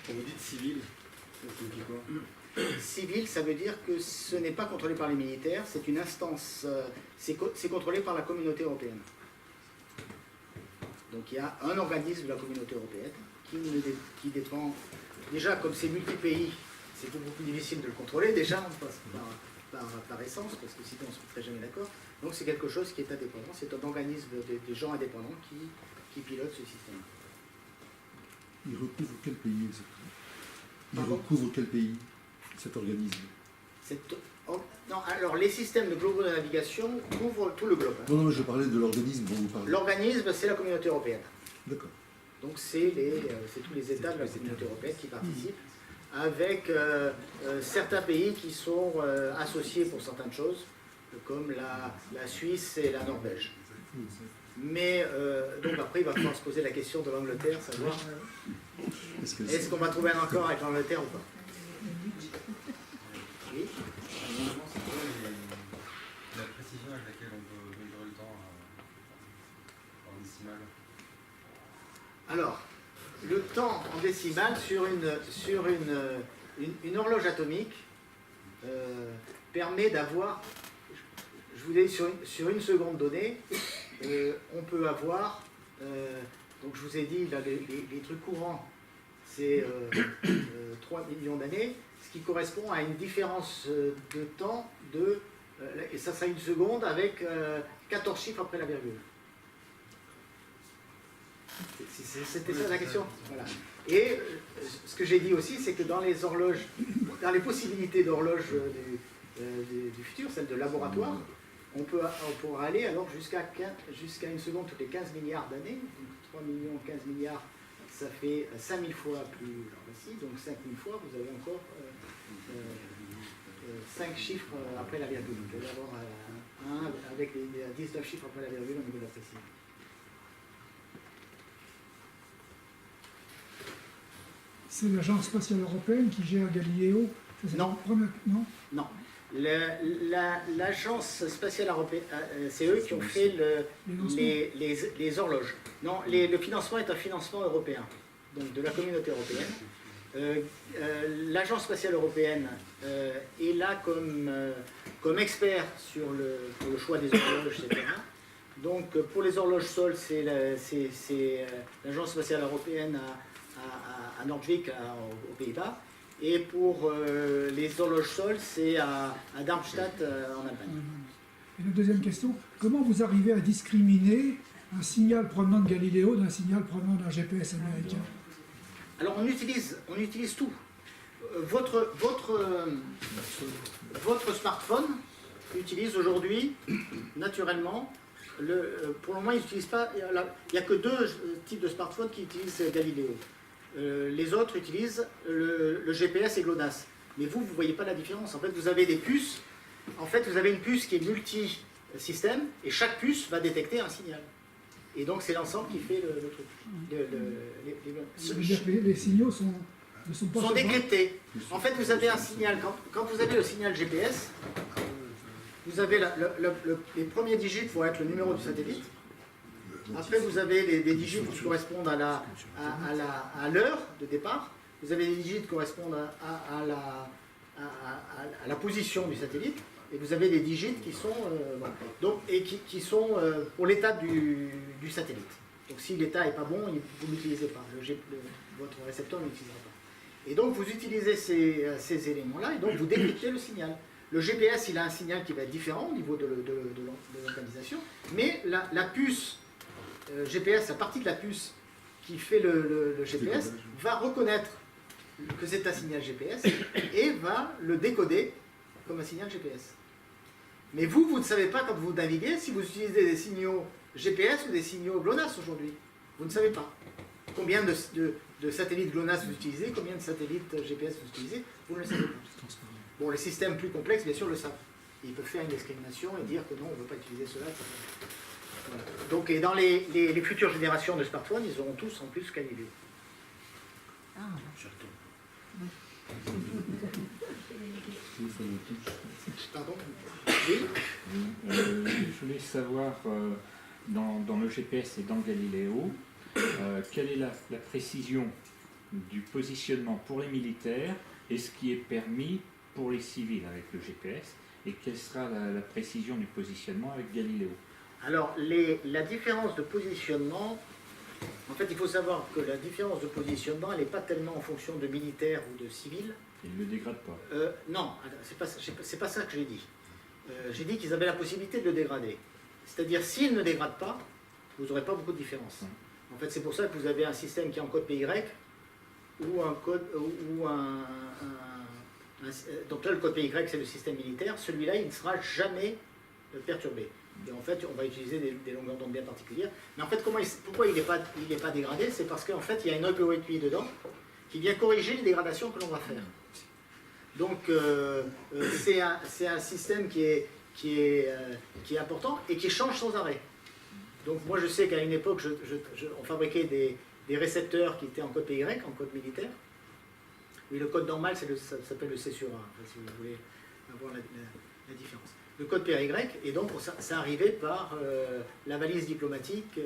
Quand vous dites civil, ça signifie quoi? Civil, ça veut dire que ce n'est pas contrôlé par les militaires, c'est une instance, c'est contrôlé par la communauté européenne. Donc il y a un organisme de la communauté européenne qui dépend, déjà comme c'est multi-pays, c'est beaucoup plus difficile de le contrôler, déjà on passe par essence, parce que sinon on ne se mettrait jamais d'accord. Donc c'est quelque chose qui est indépendant, c'est un organisme des gens indépendants qui pilote ce système. Il recouvre quel pays exactement? Il Pardon? recouvre quel pays, cet organisme? Non, alors les systèmes de globaux de navigation couvrent tout le globe. Non, je parlais de l'organisme dont vous parlez. L'organisme, c'est la communauté européenne. D'accord. Donc c'est tous les États de la communauté européenne qui participent, avec certains pays qui sont associés pour certaines choses, comme la Suisse et la Norvège. Mais donc après, il va falloir se poser la question de l'Angleterre, savoir est-ce qu'on va trouver un accord avec l'Angleterre ou pas. Oui. C'est quoi la précision avec laquelle on peut mesurer le temps en décimale? Alors, le temps en décimale sur une horloge atomique permet d'avoir, je vous dis, sur une seconde donnée, on peut avoir, donc je vous ai dit, là, les trucs courants, c'est 3 millions d'années, ce qui correspond à une différence de temps et ça sera une seconde avec 14 chiffres après la virgule. C'était ça la question. Voilà. Et ce que j'ai dit aussi, c'est que dans les horloges, dans les possibilités d'horloges du futur, celles de laboratoire, on pourra aller alors jusqu'à une seconde toutes les 15 milliards d'années. Donc 3 millions, 15 milliards, ça fait 5000 fois plus ici. Donc 5000 fois, vous avez encore 5 chiffres après la virgule. Vous allez avoir un avec les 19 chiffres après la virgule au niveau de la précision. C'est l'Agence spatiale européenne qui gère Galileo. Non. Non. Non. L'agence spatiale européenne, c'est eux qui ont fait les horloges. Non, le financement est un financement européen, donc de la communauté européenne. L'agence spatiale européenne est là comme expert sur le choix des horloges, etc. Donc pour les horloges sol, c'est l'agence spatiale européenne à Nordwijk, aux Pays-Bas. Et pour les horloges sol, c'est à Darmstadt, en Allemagne. Et la deuxième question, comment vous arrivez à discriminer un signal provenant de Galiléo d'un signal provenant d'un GPS américain? Alors on utilise tout. Votre smartphone utilise aujourd'hui, naturellement, pour le moment, il n'utilise pas. Il n'y a que deux types de smartphones qui utilisent Galiléo. Les autres utilisent le GPS et GLONASS. Mais vous ne voyez pas la différence. En fait, vous avez des puces. En fait, vous avez une puce qui est multi-système et chaque puce va détecter un signal. Et donc, c'est l'ensemble qui fait le truc. Ça veut dire que les signaux ne sont pas décryptés. En fait, vous avez un signal. Quand vous avez le signal GPS, vous avez les premiers digits vont être le numéro du satellite. Après, vous avez des digits qui correspondent à l'heure de départ. Vous avez des digits qui correspondent à la position du satellite. Et vous avez des digits qui sont, qui sont pour l'état du satellite. Donc si l'état n'est pas bon, vous ne l'utilisez pas. Votre récepteur ne l'utilisera pas. Et donc vous utilisez ces éléments-là et donc vous décryptez le signal. Le GPS, il a un signal qui va être différent au niveau de l'organisation, mais la puce GPS, la partie de la puce qui fait le GPS, va reconnaître que c'est un signal GPS et va le décoder comme un signal GPS. Mais vous ne savez pas quand vous naviguez si vous utilisez des signaux GPS ou des signaux GLONASS aujourd'hui. Vous ne savez pas. Combien de satellites GLONASS vous utilisez, combien de satellites GPS vous utilisez, vous ne le savez pas. Bon, les systèmes plus complexes, bien sûr, le savent. Ils peuvent faire une discrimination et dire que non, on ne veut pas utiliser cela. Voilà. Donc, et dans les futures générations de smartphones, ils auront tous en plus Galileo. Pardon? Oui. Je voulais savoir, dans le GPS et dans Galileo, quelle est la précision du positionnement pour les militaires et ce qui est permis pour les civils avec le GPS, et quelle sera la précision du positionnement avec Galileo? Alors, la différence de positionnement, en fait, il faut savoir que la différence de positionnement, elle n'est pas tellement en fonction de militaires ou de civils. Ils ne le dégradent pas. Non, c'est pas ça que j'ai dit. J'ai dit qu'ils avaient la possibilité de le dégrader. C'est-à-dire, s'ils ne dégradent pas, vous n'aurez pas beaucoup de différence. En fait, c'est pour ça que vous avez un système qui est en code PY, ou un code, donc là, le code PY, c'est le système militaire. Celui-là, il ne sera jamais perturbé. Et en fait, on va utiliser des longueurs d'onde bien particulières. Mais en fait, pourquoi il n'est pas dégradé? C'est parce qu'en fait, il y a une algorithmie dedans qui vient corriger les dégradations que l'on va faire. Donc, c'est un système qui est important et qui change sans arrêt. Donc, moi, je sais qu'à une époque, on fabriquait des récepteurs qui étaient en code PY, en code militaire. Oui, le code normal, ça s'appelle le C sur A, si vous voulez avoir la différence. Le code PY, et donc ça arrivait par la valise diplomatique,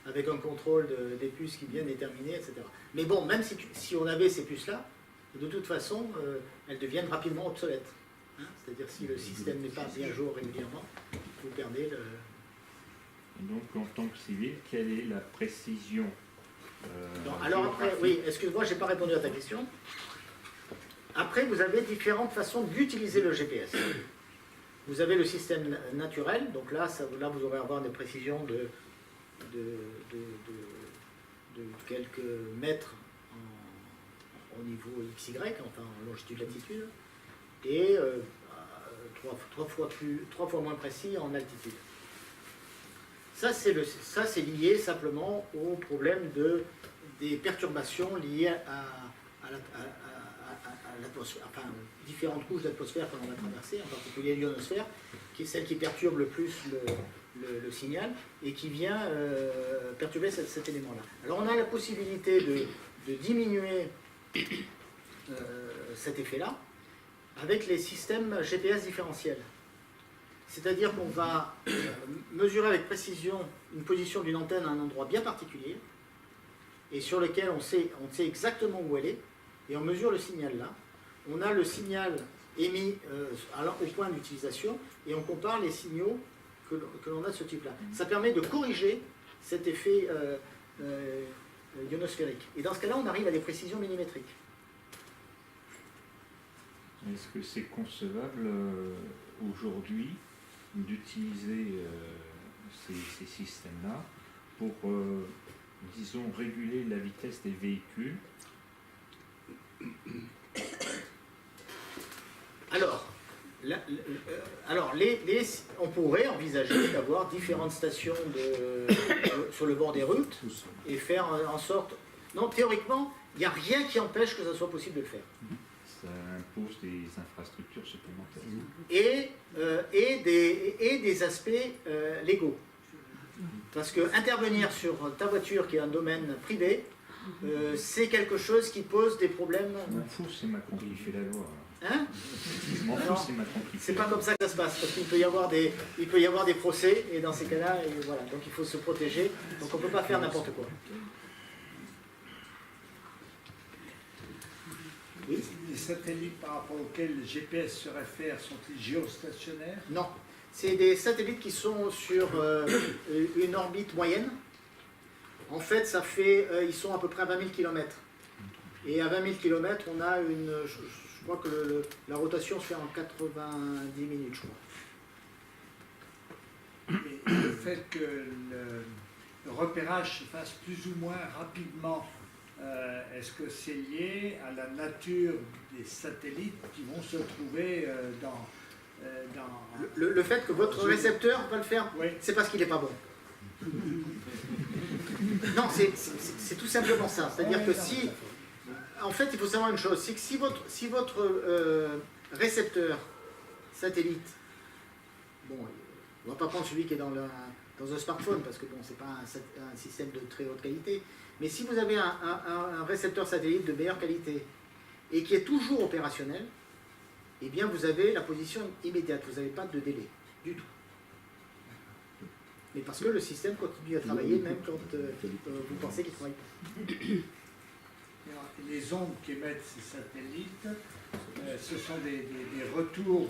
avec un contrôle des puces qui viennent déterminer, etc. Mais bon, même si on avait ces puces-là, de toute façon, elles deviennent rapidement obsolètes. Hein, c'est-à-dire si le système n'est pas mis à jour régulièrement, vous perdez le... Et donc, en tant que civil, quelle est la précision alors après, oui, excuse-moi, je n'ai pas répondu à ta question. Après, vous avez différentes façons d'utiliser le GPS. Vous avez le système naturel, donc là vous aurez avoir des précisions de quelques mètres au niveau XY, enfin en longitude-latitude, et trois fois moins précis en altitude. Ça, c'est lié simplement au problème des perturbations liées à l'atmosphère, enfin, différentes couches d'atmosphère que l'on va traverser, en particulier l'ionosphère, qui est celle qui perturbe le plus le signal et qui vient perturber cet élément-là. Alors on a la possibilité de diminuer cet effet-là avec les systèmes GPS différentiels. C'est-à-dire qu'on va mesurer avec précision une position d'une antenne à un endroit bien particulier, et sur lequel on sait exactement où elle est, et on mesure le signal là. On a le signal émis au point d'utilisation, et on compare les signaux que l'on a de ce type-là. Ça permet de corriger cet effet ionosphérique. Et dans ce cas-là, on arrive à des précisions millimétriques. Est-ce que c'est concevable aujourd'hui d'utiliser ces systèmes-là pour, disons, réguler la vitesse des véhicules? Alors, on pourrait envisager d'avoir différentes stations sur le bord des routes et faire en sorte... Non, théoriquement, il n'y a rien qui empêche que ça soit possible de le faire. Ça impose des infrastructures supplémentaires. Et des aspects légaux. Parce que intervenir sur ta voiture qui est un domaine privé, c'est quelque chose qui pose des problèmes... Je m'en fous, c'est Macron qui fait la loi. Hein? Je m'en fous, c'est Macron qui fait C'est la pas loi. comme ça que ça se passe, parce qu'il peut y avoir des procès, et dans ces cas-là, voilà, donc il faut se protéger, donc on ne peut pas faire n'importe quoi. Oui? Les satellites par rapport auxquels le GPS se réfère sont-ils géostationnaires? Non, c'est des satellites qui sont sur une orbite moyenne. En fait, ils sont à peu près à 20 000 km. Et à 20 000 km, on a je crois que la rotation se fait en 90 minutes, je crois. Et le fait que le repérage se fasse plus ou moins rapidement, est-ce que c'est lié à la nature des satellites qui vont se trouver dans Le fait que votre récepteur va le faire, Oui. c'est parce qu'il n'est pas bon. Non, c'est tout simplement ça. C'est-à-dire que si... En fait, il faut savoir une chose, c'est que si votre récepteur satellite, bon, on ne va pas prendre celui qui est dans un smartphone, parce que bon, c'est pas un système de très haute qualité, mais si vous avez un récepteur satellite de meilleure qualité et qui est toujours opérationnel, eh bien vous avez la position immédiate, vous n'avez pas de délai du tout. Mais parce que le système continue à travailler même quand vous pensez qu'il ne travaille pas. Les ondes qu'émettent ces satellites, ce sont des retours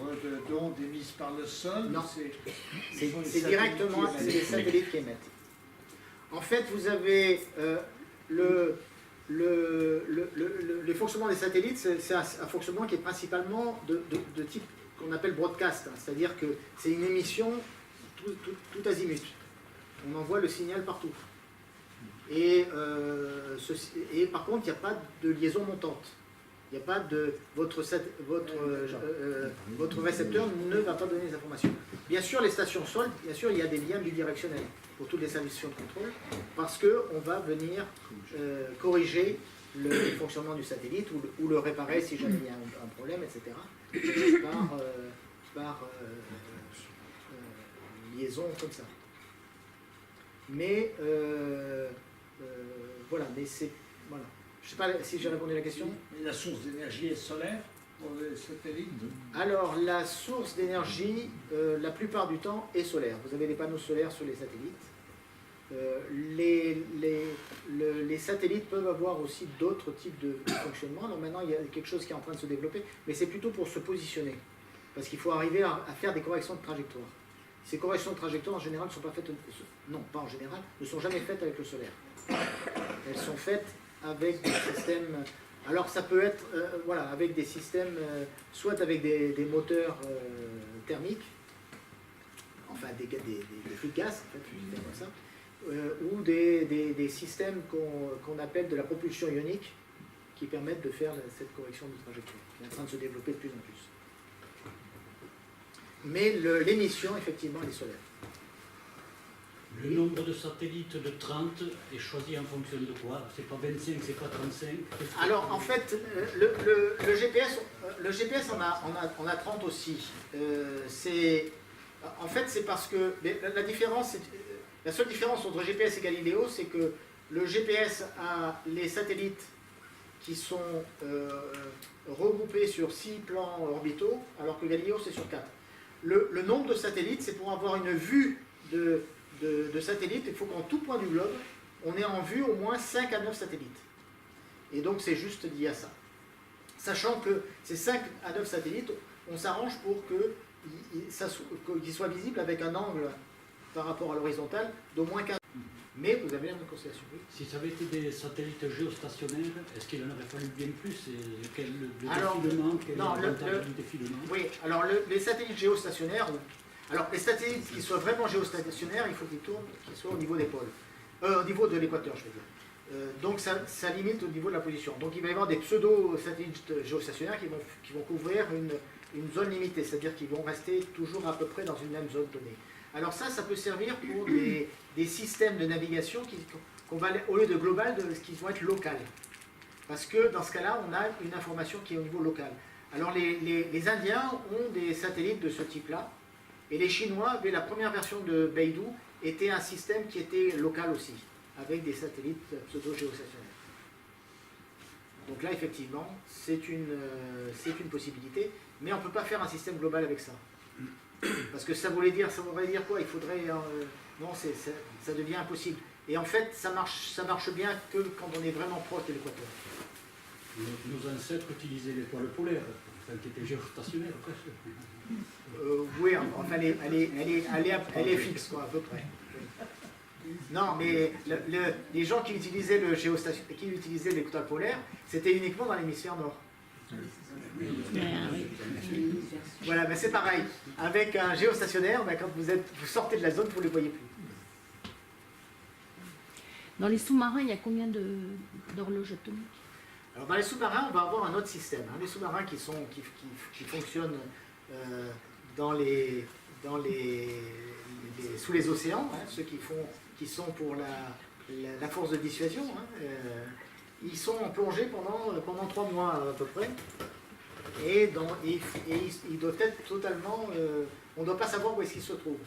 d'ondes émises par le sol? Non. C'est directement les satellites qui émettent. En fait, vous avez les fonctionnements des satellites, c'est un fonctionnement qui est principalement de type qu'on appelle broadcast, hein, c'est-à-dire que c'est une émission tout azimut. On envoie le signal partout. Et par contre, il n'y a pas de liaison montante. Il n'y a pas de... Votre récepteur ne va pas donner les informations. Bien sûr, les stations sol, bien sûr, il y a des liens bidirectionnels pour toutes les services de contrôle, parce qu'on va venir corriger le fonctionnement du satellite ou le réparer si jamais il y a un problème, etc. par liaison comme ça. Mais voilà, mais c'est... Voilà. Je ne sais pas si j'ai répondu à la question. Et la source d'énergie est solaire pour les satellites? Alors, la source d'énergie, la plupart du temps, est solaire. Vous avez des panneaux solaires sur les satellites. Les satellites peuvent avoir aussi d'autres types de fonctionnement. Alors maintenant, il y a quelque chose qui est en train de se développer, mais c'est plutôt pour se positionner. Parce qu'il faut arriver à faire des corrections de trajectoire. Ces corrections de trajectoire, en général, ne sont pas faites... Non, pas en général, ne sont jamais faites avec le solaire. Elles sont faites avec des systèmes... Alors ça peut être voilà, avec des systèmes, soit avec des moteurs thermiques, enfin des flux de gaz, en fait, comme ça, ou des systèmes qu'on appelle de la propulsion ionique, qui permettent de faire cette correction de trajectoire, qui est en train de se développer de plus en plus. Mais l'émission, effectivement, elle est solaire. Le nombre de satellites de 30 est choisi en fonction de quoi? C'est pas 25, c'est pas 35? Alors en fait, le GPS on a 30 aussi. En fait c'est parce que la seule différence entre GPS et Galileo, c'est que le GPS a les satellites qui sont regroupés sur 6 plans orbitaux, alors que Galileo c'est sur 4. Le nombre de satellites, c'est pour avoir une vue de satellites, il faut qu'en tout point du globe, on ait en vue au moins 5 à 9 satellites. Et donc c'est juste lié à ça. Sachant que ces 5 à 9 satellites, on s'arrange pour qu'ils soient visibles avec un angle par rapport à l'horizontale d'au moins 15. Mais vous avez la même constellation. Oui. Si ça avait été des satellites géostationnaires, est-ce qu'il en aurait fallu bien plus? Et quel Alors, défilement, quel non, avantage du défilement? Oui, alors les satellites géostationnaires, alors les satellites qui soient vraiment géostationnaires, il faut qu'ils tournent, qu'ils soient au niveau des pôles, au niveau de l'équateur, je veux dire. Donc ça limite au niveau de la position. Donc il va y avoir des pseudo-satellites géostationnaires qui vont couvrir une zone limitée, c'est-à-dire qu'ils vont rester toujours à peu près dans une même zone donnée. Alors ça peut servir pour des systèmes de navigation qu'on va, au lieu de global, qui vont être locales. Parce que dans ce cas-là, on a une information qui est au niveau local. Alors les Indiens ont des satellites de ce type-là, et les Chinois avaient la première version de Beidou, était un système qui était local aussi, avec des satellites pseudo-géostationnaires. Donc là, effectivement, c'est une possibilité, mais on ne peut pas faire un système global avec ça. Parce que ça voudrait dire quoi? Il faudrait... non, ça devient impossible. Et en fait, ça marche bien que quand on est vraiment proche de l'équateur. Nos ancêtres utilisaient l'étoile polaire, enfin, qui était géostationnaire presque. Oui, enfin, elle est fixe, quoi, à peu près. Non, mais les gens qui utilisaient l'étoile polaire, c'était uniquement dans l'hémisphère nord. Voilà, mais c'est pareil. Avec un géostationnaire, quand vous sortez de la zone, vous ne les voyez plus. Dans les sous-marins, il y a combien d'horloges atomiques? Alors dans les sous-marins, on va avoir un autre système. Les sous-marins qui fonctionnent sous les océans, ceux qui sont pour la force de dissuasion, ils sont en plongée pendant 3 mois à peu près. Et ils doivent être totalement... on ne doit pas savoir où est-ce qu'ils se trouvent.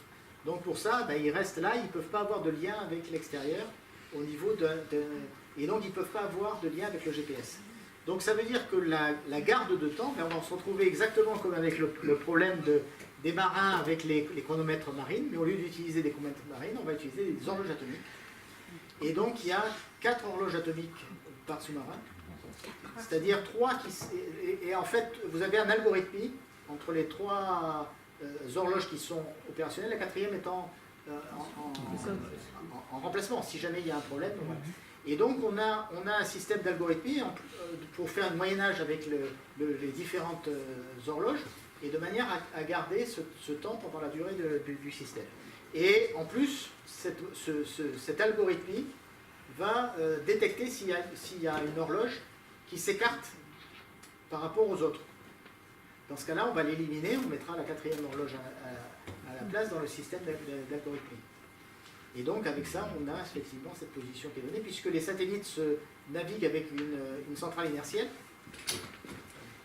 Donc pour ça, ils restent là, ils ne peuvent pas avoir de lien avec l'extérieur au niveau et donc ils ne peuvent pas avoir de lien avec le GPS. Donc ça veut dire que la garde de temps, on va se retrouver exactement comme avec le problème des marins avec les chronomètres marines, mais au lieu d'utiliser des chronomètres marines, on va utiliser des horloges atomiques. Et donc il y a 4 horloges atomiques par sous-marin, c'est-à-dire 3 et en fait vous avez un algorithme entre les 3 horloges qui sont opérationnelles, la 4e étant en remplacement si jamais il y a un problème. Voilà. Et donc on a un système d'algorithmie pour faire un moyen-âge avec les différentes horloges et de manière à garder ce temps pendant la durée du système. Et en plus, cet algorithme va détecter s'il y a une horloge qui s'écarte par rapport aux autres. Dans ce cas-là, on va l'éliminer, on mettra la 4e horloge à la place dans le système d'algorithmie. Et donc avec ça, on a effectivement cette position qui est donnée, puisque les satellites se naviguent avec une centrale inertielle.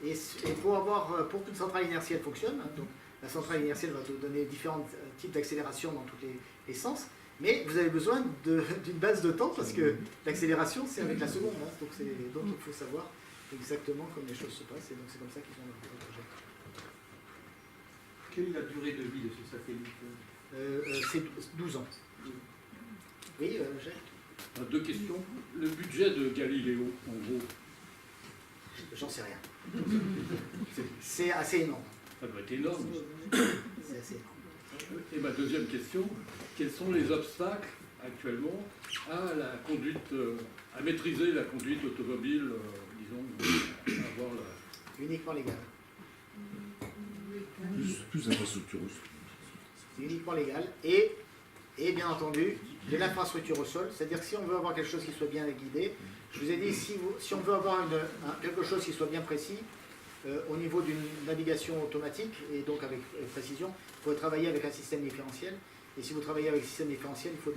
Et pour qu'une centrale inertielle fonctionne, donc la centrale inertielle va vous donner différents types d'accélération dans tous les sens, mais vous avez besoin d'une base de temps, parce que l'accélération, c'est avec la seconde. Donc il faut savoir exactement comment les choses se passent, et donc c'est comme ça qu'ils ont le projet. Quelle est la durée de vie de ce satellite? C'est 12 ans. Oui, Jacques? 2 questions. Le budget de Galiléo, en gros? J'en sais rien. C'est assez énorme. Ça doit être énorme. C'est assez énorme. Et ma 2e question, quels sont les obstacles actuellement à la conduite, à maîtriser la conduite automobile, disons, à avoir Uniquement légal. Plus d'infrastructure. C'est uniquement légal. Et bien entendu, de l'infrastructure au sol, c'est-à-dire que si on veut avoir quelque chose qui soit bien guidé, je vous ai dit, si on veut avoir quelque chose qui soit bien précis, au niveau d'une navigation automatique, et donc avec précision, il faut travailler avec un système différentiel. Et si vous travaillez avec un système différentiel, il faut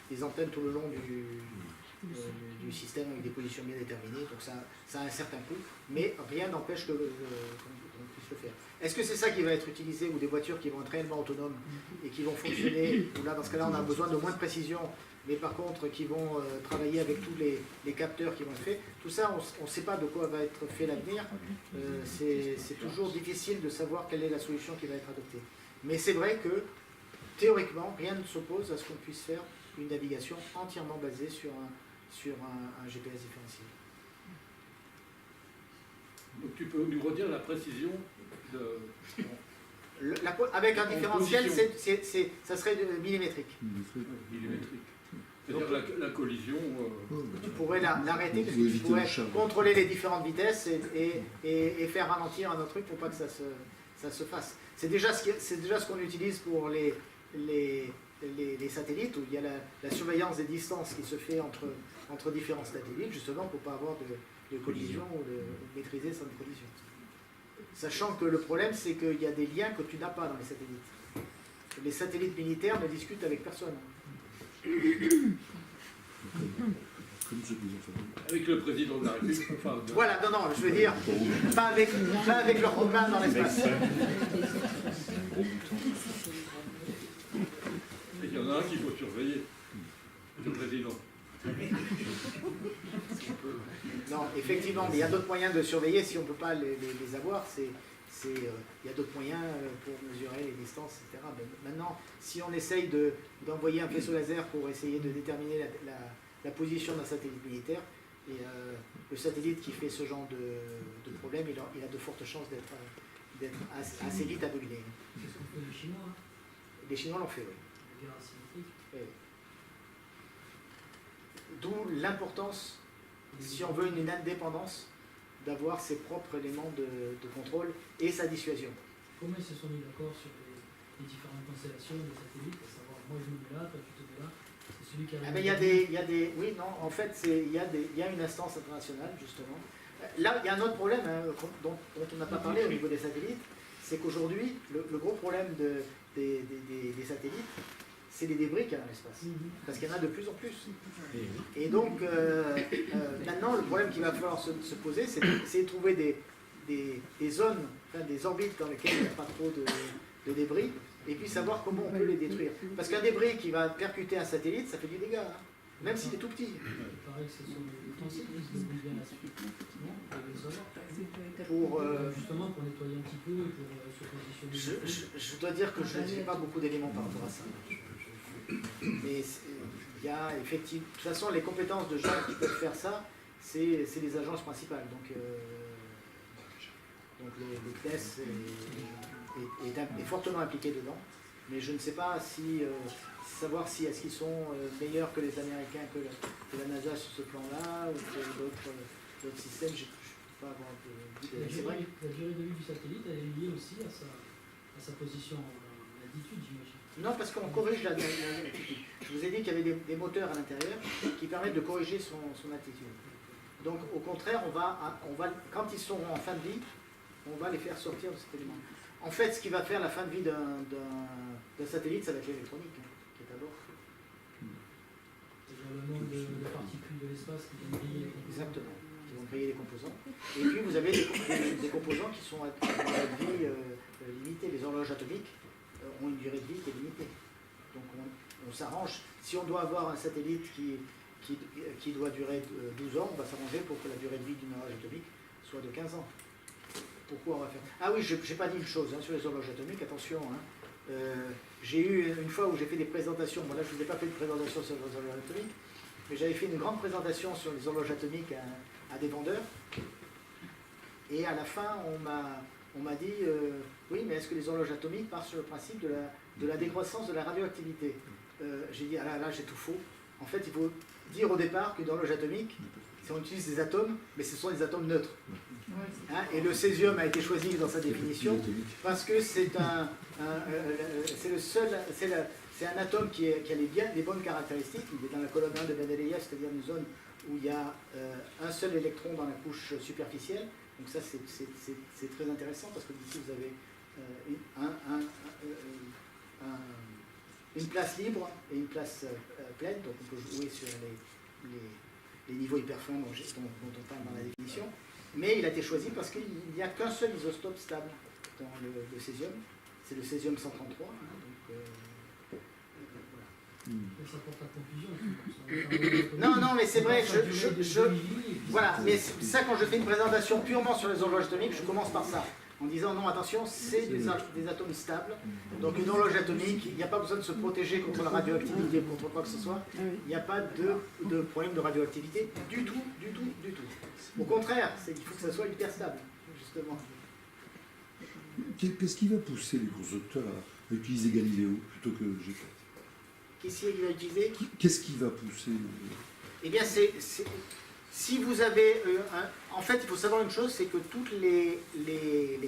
des antennes tout le long du système avec des positions bien déterminées. Donc ça a un certain coût, mais rien n'empêche qu'on puisse le faire. Est-ce que c'est ça qui va être utilisé, ou des voitures qui vont être réellement autonomes et qui vont fonctionner, ou là dans ce cas-là on a besoin de moins de précision mais par contre qui vont travailler avec tous les capteurs qui vont être faits. Tout ça, on ne sait pas de quoi va être fait l'avenir. C'est toujours difficile de savoir quelle est la solution qui va être adoptée. Mais c'est vrai que, théoriquement, rien ne s'oppose à ce qu'on puisse faire une navigation entièrement basée sur un GPS différentiel. Donc tu peux nous redire la précision de... Avec un En différentiel, position. ça serait millimétrique. Millimétrique. C'est-à-dire la collision... Tu pourrais l'arrêter parce que tu pourrais contrôler les différentes vitesses et faire ralentir un autre truc pour pas que ça se fasse. C'est déjà ce qu'on utilise pour les satellites, où il y a la surveillance des distances qui se fait entre différents satellites, justement pour pas avoir de collision ou de maîtriser cette collision. Sachant que le problème, c'est qu'il y a des liens que tu n'as pas dans les satellites. Les satellites militaires ne discutent avec personne. Avec le président de la République. Enfin, Voilà, non, je veux dire, pas avec leurs copains dans l'espace. Il y en a un qu'il faut surveiller, le président. Non, effectivement, mais il y a d'autres moyens de surveiller si on ne peut pas les avoir. Il y a d'autres moyens pour mesurer les distances, etc. Mais maintenant, si on essaye d'envoyer un faisceau laser pour essayer de déterminer la position d'un satellite militaire, et le satellite qui fait ce genre de problème, il a de fortes chances d'être assez vite aveuglé. C'est ce qu'on fait les Chinois. Hein. Les Chinois l'ont fait, oui. La guerre asymétrique. Oui. D'où l'importance, si on veut une indépendance, d'avoir ses propres éléments de contrôle et sa dissuasion. Comment ils se sont mis d'accord sur les différentes constellations des satellites, à savoir moi je me mets là, toi tu te mets là, c'est celui qui a... il y a des... Oui, non, en fait, il y a une instance internationale, justement. Là, il y a un autre problème dont on n'a pas parlé au niveau des satellites, c'est qu'aujourd'hui, le gros problème des satellites, c'est les débris qu'il y a dans l'espace. Parce qu'il y en a de plus en plus. Et donc, maintenant, le problème qu'il va falloir se poser, c'est de trouver des zones, enfin, des orbites dans lesquelles il n'y a pas trop de débris, et puis savoir comment on peut les détruire. Parce qu'un débris qui va percuter un satellite, ça fait du dégât, hein, même s'il est tout petit. Il paraît que ce sont les ustensiles qui se débrouillent bien là-dessus. Justement pour nettoyer un petit peu et pour se positionner. Je dois dire que je n'ai pas beaucoup d'éléments par rapport à ça. Mais il y a effectivement, de toute façon, les compétences de gens qui peuvent faire ça, c'est les agences principales. Donc le CNES est fortement impliqué dedans. Mais je ne sais pas savoir si est-ce qu'ils sont meilleurs que les Américains, que la NASA sur ce plan-là, ou que d'autres systèmes. Je ne peux pas avoir d'idée. La durée de vie du satellite, elle est liée aussi à sa position en latitude, j'imagine. Non, parce qu'on corrige la latitude. Je vous ai dit qu'il y avait des moteurs à l'intérieur qui permettent de corriger son attitude. Donc, au contraire, on va, quand ils seront en fin de vie, on va les faire sortir de cet élément. En fait, ce qui va faire la fin de vie d'un satellite, ça va être l'électronique qui est à bord. C'est-à-dire le nombre de particules de l'espace qui viennent griller. Exactement, qui vont griller les composants. Et puis, vous avez des composants qui sont à durée de vie limitée. Les horloges atomiques ont une durée de vie qui est limitée. Donc on s'arrange. Si on doit avoir un satellite qui doit durer 12 ans, on va s'arranger pour que la durée de vie d'une horloge atomique soit de 15 ans. Pourquoi on va faire... Ah oui, je n'ai pas dit une chose sur les horloges atomiques, attention. J'ai eu une fois où j'ai fait des présentations, là je ne vous ai pas fait de présentation sur les horloges atomiques, mais j'avais fait une grande présentation sur les horloges atomiques à des vendeurs. Et à la fin, on m'a dit, oui, mais est-ce que les horloges atomiques partent sur le principe de la décroissance de la radioactivité? J'ai dit, ah là, j'ai tout faux. En fait, il faut dire au départ qu'une horloge atomique, si on utilise des atomes, mais ce sont des atomes neutres. Hein, et le césium a été choisi dans sa définition parce que c'est un atome qui a les bonnes caractéristiques. Il est dans la colonne 1 de Mendeleïev, c'est-à-dire une zone où il y a un seul électron dans la couche superficielle. Donc ça, c'est très intéressant parce que d'ici, vous avez une place libre et une place pleine. Donc on peut jouer sur les niveaux hyperfins dont on parle dans la définition. Mais il a été choisi parce qu'il n'y a qu'un seul isotope stable dans le césium. C'est le césium 133. Hein, donc, voilà. Ça porte à confusion. Non, mais c'est vrai, voilà, mais ça, quand je fais une présentation purement sur les horloges atomiques, je commence par ça, en disant non, attention, c'est des atomes stables, donc une horloge atomique, il n'y a pas besoin de se protéger contre la radioactivité, contre quoi que ce soit, il n'y a pas de problème de radioactivité du tout. Au contraire, il faut que ça soit hyper stable, justement. Qu'est-ce qui va pousser les constructeurs à utiliser Galiléo plutôt que GPS? Qu'est-ce qu'il va utiliser? Qu'est-ce qui va pousser? Eh bien, si vous avez... en fait, il faut savoir une chose, c'est que toutes les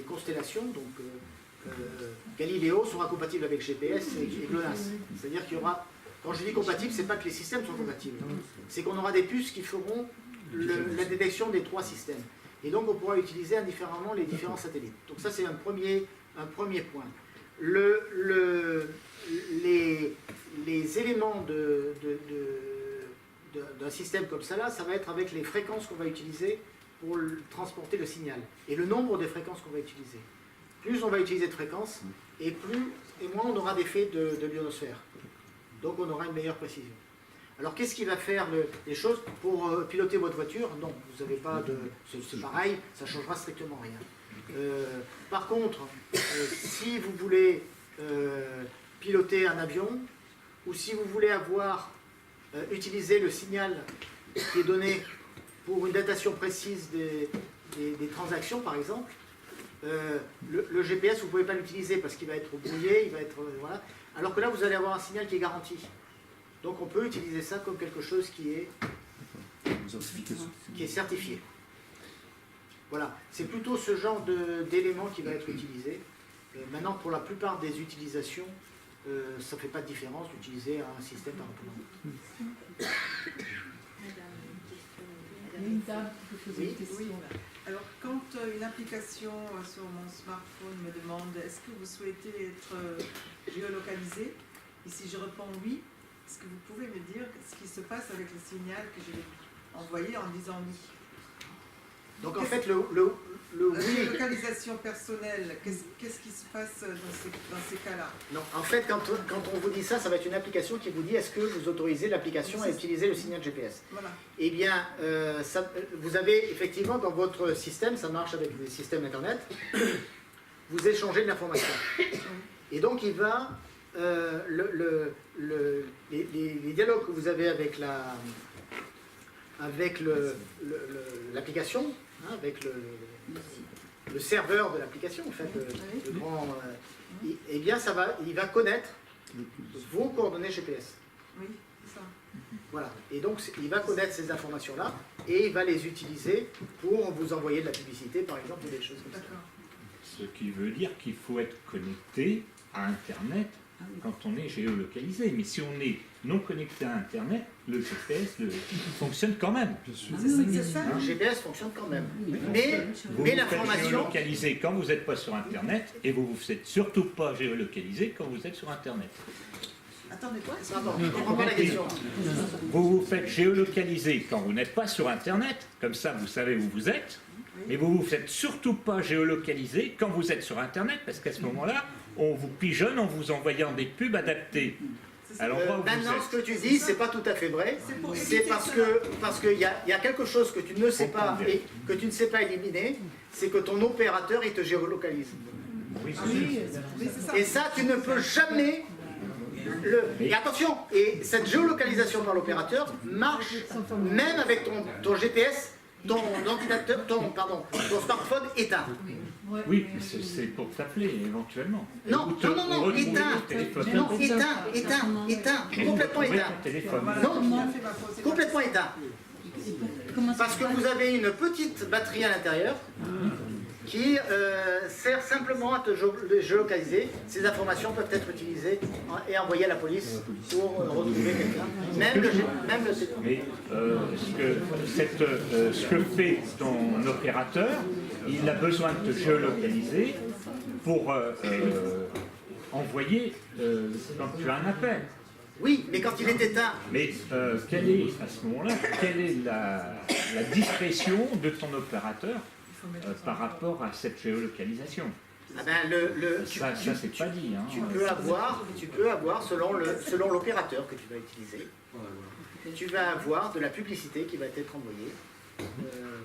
constellations, donc Galiléo, sera compatible avec GPS et GLONASS. C'est-à-dire qu'il y aura... Quand je dis compatible, c'est pas que les systèmes sont compatibles. C'est qu'on aura des puces qui feront la détection des 3 systèmes. Et donc, on pourra utiliser indifféremment les différents satellites. Donc ça, c'est un premier point. Les éléments d'un système comme ça, ça va être avec les fréquences qu'on va utiliser pour transporter le signal et le nombre de fréquences qu'on va utiliser. Plus on va utiliser de fréquences et moins on aura d'effet de l'ionosphère. Donc on aura une meilleure précision. Alors qu'est-ce qui va faire les choses pour piloter votre voiture? Non, vous n'avez pas de... C'est pareil, ça ne changera strictement rien. Par contre, si vous voulez piloter un avion, ou si vous voulez utiliser le signal qui est donné pour une datation précise des transactions, par exemple, le GPS, vous ne pouvez pas l'utiliser parce qu'il va être brouillé, il va être... voilà. Alors que là, vous allez avoir un signal qui est garanti. Donc on peut utiliser ça comme quelque chose qui est certifié. Voilà, c'est plutôt ce genre d'élément qui va être utilisé. Maintenant, pour la plupart des utilisations, ça ne fait pas de différence d'utiliser un système par rapport à l'autre. Oui. Alors, quand une application sur mon smartphone me demande est-ce que vous souhaitez être géolocalisé, et si je réponds oui, est-ce que vous pouvez me dire ce qui se passe avec le signal que je vais envoyer en disant oui? Donc en fait, le oui... Localisation personnelle, qu'est-ce qui se passe dans ces cas-là? Non, en fait, quand on vous dit ça, ça va être une application qui vous dit est-ce que vous autorisez l'application à utiliser le signal GPS? Voilà. Eh bien, vous avez effectivement dans votre système, ça marche avec des systèmes Internet, vous échangez de l'information. Et donc il va... les dialogues que vous avez avec l'application, avec le serveur de l'application, en fait, le grand, eh bien il va connaître vos coordonnées GPS. Oui, c'est ça. Voilà. Et donc il va connaître ces informations-là et il va les utiliser pour vous envoyer de la publicité, par exemple, ou des choses comme ça. Ce qui veut dire qu'il faut être connecté à Internet quand on est géolocalisé. Mais si on est non connecté à Internet, le GPS fonctionne quand même. Le GPS fonctionne quand même. Mais l'information... Vous géolocalisé quand vous n'êtes pas sur Internet et vous ne vous faites surtout pas géolocaliser quand vous êtes sur Internet. Attendez, quoi? Pardon, je ne comprends pas la question. Vous vous faites géolocaliser quand vous n'êtes pas sur Internet, comme ça vous savez où vous êtes, mais vous ne vous faites surtout pas géolocaliser quand vous êtes sur Internet, parce qu'à ce moment-là, on vous pigeonne en vous envoyant des pubs adaptées à l'endroit où maintenant, vous êtes. ce que tu dis, c'est pas tout à fait vrai. C'est parce qu'il y a quelque chose que tu ne sais pas et que tu ne sais pas éliminer, c'est que ton opérateur, il te géolocalise. Oui, et ça, tu ne peux jamais... Et attention, et cette géolocalisation par l'opérateur marche même avec ton GPS, ton smartphone éteint. Oui, c'est pour t'appeler éventuellement. Non, éteint. Non, éteint. Complètement éteint. Non, complètement éteint. Parce que vous avez une petite batterie à l'intérieur qui sert simplement à te géolocaliser. Ces informations peuvent être utilisées et envoyées à la police pour retrouver quelqu'un. Même le Mais ce que fait ton opérateur, il a besoin de te géolocaliser pour envoyer quand tu as un appel. Oui, mais quand il est éteint. Mais quelle est, à ce moment-là, quelle est la discrétion de ton opérateur par rapport à cette géolocalisation? Ah ben, Ça, c'est pas dit. Hein. Tu peux avoir selon l'opérateur que tu vas utiliser, tu vas avoir de la publicité qui va être envoyée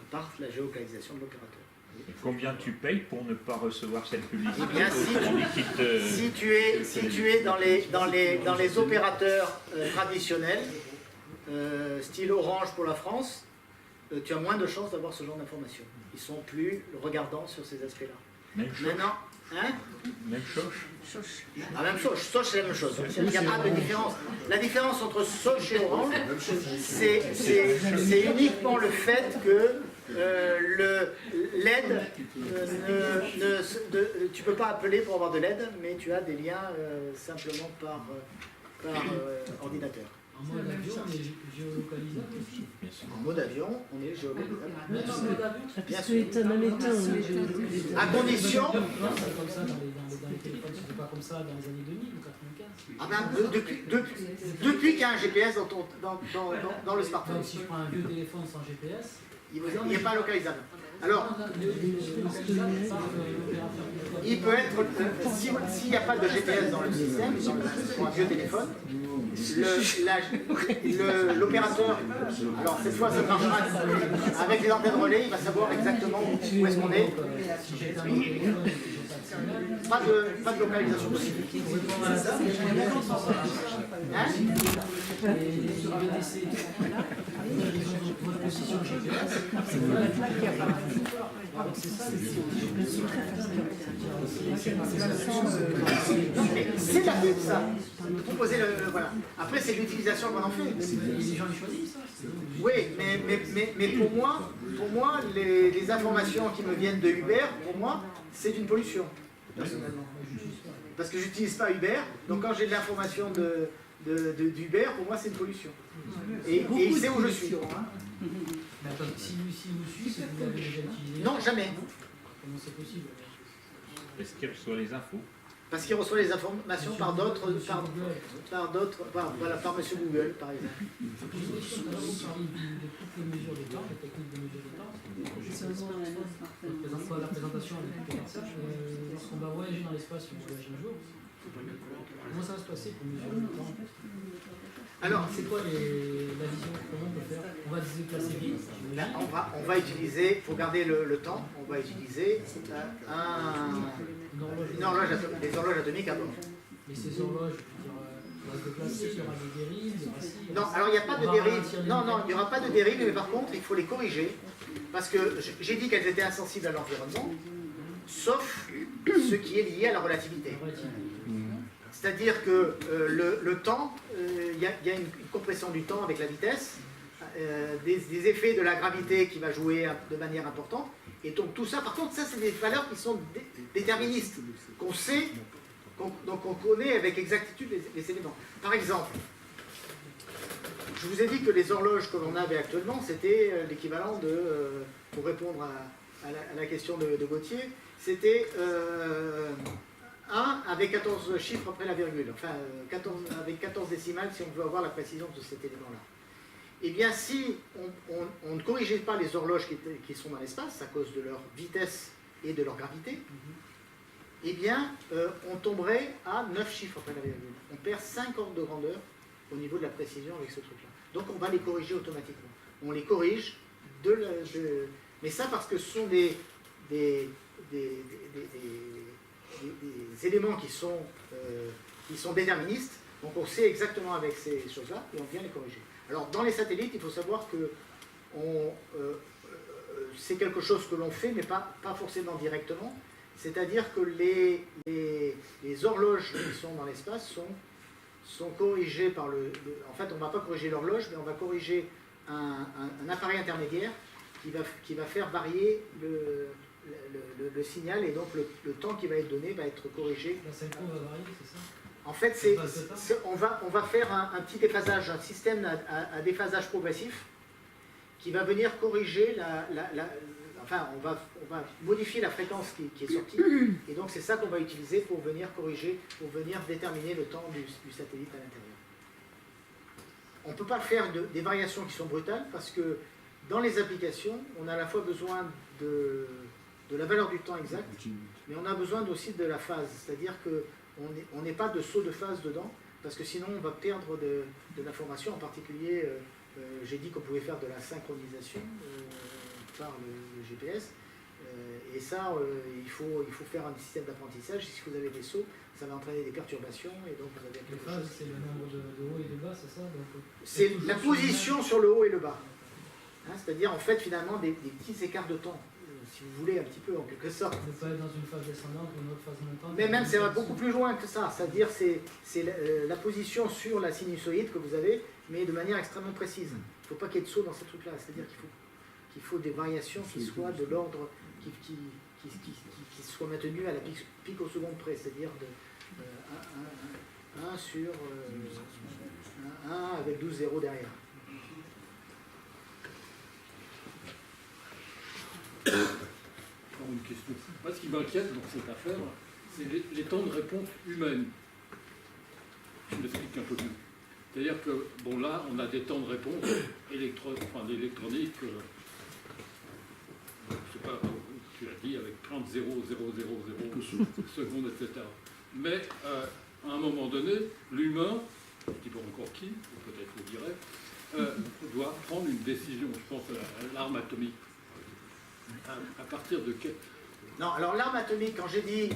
par la géolocalisation de l'opérateur. Et combien tu payes pour ne pas recevoir cette publicité? Eh bien, si tu es dans les opérateurs traditionnels, style Orange pour la France, tu as moins de chances d'avoir ce genre d'informations. Ils sont plus regardants sur ces aspects-là. Même chose. Maintenant, hein? Même chose. Ah, même chose. Soch, c'est la même chose. Il n'y a pas de différence. La différence entre Soch et Orange, c'est uniquement le fait que l'aide, tu ne peux pas appeler pour avoir de l'aide, mais tu as des liens simplement par ordinateur. En mode avion, on est géolocalisable aussi. En mode avion, on est géolocalisable. Même en mode avion, bien sûr. À condition. C'est comme ça dans les téléphones, c'était pas comme ça dans les années 2000 ou 95. Ah ben, depuis qu'il y a un GPS dans le smartphone. Donc, si je prends un vieux téléphone sans GPS, il n'est pas localisable. Alors, il peut être, s'il n'y a pas de GPS dans le système, sur un vieux téléphone, l'opérateur, alors cette fois ça marchera avec les antennes relais, il va savoir exactement où est-ce qu'on est. Pas de localisation possible. Hein? C'est la pub, ça. Proposer voilà. Après, c'est l'utilisation qu'on en fait. les gens choisissent ça. Oui, mais pour moi, les informations qui me viennent de Uber, pour moi, c'est une pollution, personnellement. Parce que j'utilise pas Uber, donc quand j'ai de l'information d'Uber, pour moi, c'est une pollution. Et il sait où je suis. Si vous suit, c'est que vous l'avez déjà utilisé. Non, jamais. Comment c'est possible? Est-ce qu'il reçoit les infos? Parce qu'il reçoit les informations par d'autres, par Monsieur Google, par exemple. Vous parlez de toutes les mesures de temps, les techniques de mesure de temps. La présentation avec les personnes, lorsqu'on va voyager dans l'espace, on voyage un jour. Comment ça va se passer pour mesurer le temps? Alors, c'est quoi la vision? Comment on peut faire? On va se déplacer vite. Là, on va utiliser, il faut garder le temps, on va utiliser une horloge atomique, des horloges atomiques à bord. Mais ces horloges, on va se déplacer, il y aura des dérives. Non, alors il n'y a pas de dérive. Non, il n'y aura pas de dérive, mais par contre, il faut les corriger. Parce que j'ai dit qu'elles étaient insensibles à l'environnement, sauf ce qui est lié à la relativité. C'est-à-dire que le temps, il y a une compression du temps avec la vitesse, des effets de la gravité qui va jouer de manière importante. Et donc tout ça, par contre, ça c'est des valeurs qui sont déterministes, qu'on sait, donc on connaît avec exactitude les éléments. Par exemple, je vous ai dit que les horloges que l'on avait actuellement, c'était l'équivalent de, pour répondre à la question de Gauthier, c'était 1 avec 14 chiffres après la virgule, enfin avec 14 décimales si on veut avoir la précision de cet élément-là. Eh bien, si on ne corrigeait pas les horloges qui sont dans l'espace, à cause de leur vitesse et de leur gravité, eh bien, on tomberait à 9 chiffres après la virgule. On perd 5 ordres de grandeur au niveau de la précision avec ce truc-là. Donc, on va les corriger automatiquement. On les corrige, mais ça parce que ce sont des éléments qui sont déterministes, donc on sait exactement avec ces choses-là, et on vient les corriger. Alors, dans les satellites, il faut savoir que c'est quelque chose que l'on fait, mais pas forcément directement. C'est-à-dire que les horloges qui sont dans l'espace sont corrigées par en fait, on ne va pas corriger l'horloge, mais on va corriger un appareil intermédiaire qui va faire varier le signal, et donc le temps qui va être donné va être corrigé. La synchro va varier, c'est ça? En fait, on va faire un petit déphasage, un système à déphasage progressif qui va venir corriger enfin, on va modifier la fréquence qui est sortie, et donc c'est ça qu'on va utiliser pour venir corriger, pour venir déterminer le temps du satellite à l'intérieur. On ne peut pas faire des variations qui sont brutales, parce que dans les applications, on a à la fois besoin de la valeur du temps exact, mais on a besoin aussi de la phase, c'est-à-dire qu'on n'est pas de saut de phase dedans, parce que sinon on va perdre de l'information, en particulier, j'ai dit qu'on pouvait faire de la synchronisation par le GPS, et ça, il faut faire un système d'apprentissage. Si vous avez des sauts, ça va entraîner des perturbations, et donc vous avez Les phases, c'est le nombre de haut et de bas, c'est ça? C'est la position sur le haut et le bas. Hein, c'est-à-dire, en fait, finalement, des petits écarts de temps, si vous voulez, un petit peu, en quelque sorte. Ne pas être dans une phase descendante ou une autre phase montante. Mais même, ça va beaucoup plus loin que ça. C'est-à-dire, c'est la position sur la sinusoïde que vous avez, mais de manière extrêmement précise. Il ne faut pas qu'il y ait de saut dans ces trucs-là. C'est-à-dire qu'il faut des variations qui soient de l'ordre, qui soient maintenues à la picoseconde près. C'est-à-dire 1 sur 1 avec 12 zéros derrière. Encore une question. Moi, ce qui m'inquiète dans cette affaire, c'est les temps de réponse humaine. Je m'explique un peu mieux. C'est-à-dire que, bon, là, on a des temps de réponse d'électronique, je ne sais pas, tu l'as dit, avec 30 0, 0, 0, 0 secondes, etc. Mais, à un moment donné, l'humain, je ne dis pas encore qui, peut-être vous direz, doit prendre une décision. Je pense à l'arme atomique. À partir de quel... Non, alors l'arme atomique, quand j'ai dit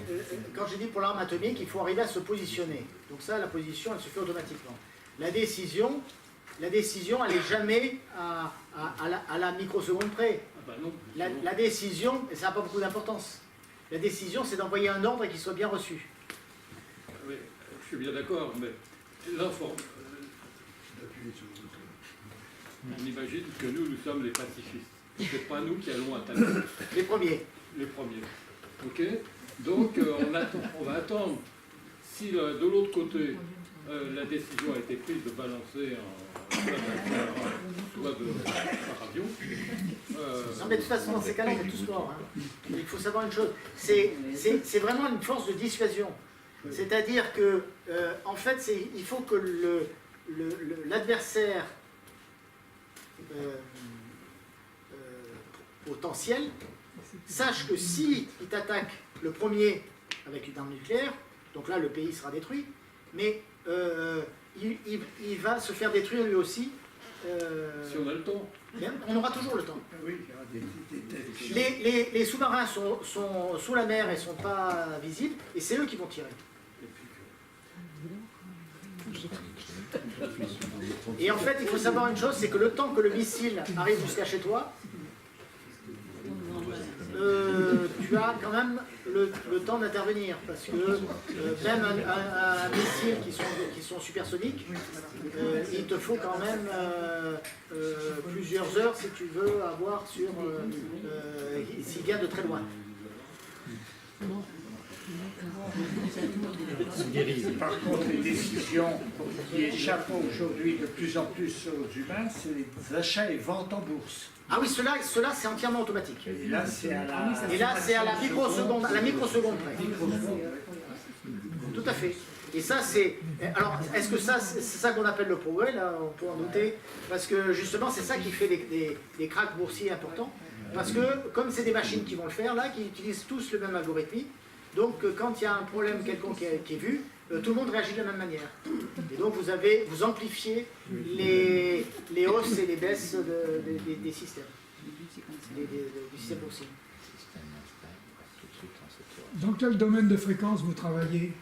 pour l'arme atomique, il faut arriver à se positionner. Donc ça, la position, elle se fait automatiquement. La décision, elle n'est jamais à la microseconde près. Ah bah non. La décision, et ça n'a pas beaucoup d'importance. La décision, c'est d'envoyer un ordre et qu'il soit bien reçu. Oui, je suis bien d'accord, mais l'information... On imagine que nous sommes les pacifistes. C'est pas nous qui allons attaquer. Les premiers. Les premiers. Ok. Donc on va attendre. Si de l'autre côté la décision a été prise de balancer soit par avion. Non mais de toute façon dans ces cas-là on est tous morts. Hein. Il faut savoir une chose. C'est vraiment une force de dissuasion. C'est-à-dire que en fait il faut que l'adversaire potentiel sache que si il t'attaque le premier avec une arme nucléaire, donc là le pays sera détruit, mais il va se faire détruire lui aussi. Si on a le temps. On aura toujours le temps. Oui, il y aura les sous-marins sont sous la mer et ne sont pas visibles, et c'est eux qui vont tirer. Et en fait, il faut savoir une chose, c'est que le temps que le missile arrive jusqu'à chez toi, tu as quand même le temps d'intervenir, parce que même un missile qui sont supersoniques, il te faut quand même plusieurs heures si tu veux avoir sur s'il vient de très loin. Par contre, les décisions qui échappent aujourd'hui de plus en plus aux humains, c'est les achats et ventes en bourse. Ah oui, cela c'est entièrement automatique. Et là, c'est à la microseconde, près. Tout à fait. Et ça, c'est... Alors, est-ce que ça, c'est ça qu'on appelle le progrès, là, on peut en douter, parce que justement, c'est ça qui fait des cracks boursiers importants, parce que, comme c'est des machines qui vont le faire, là, qui utilisent tous le même algorithme, donc quand il y a un problème quelconque qui est vu, tout le monde réagit de la même manière. Et donc vous amplifiez les hausses et les baisses des systèmes, du système boursier. Dans quel domaine de fréquence vous travaillez?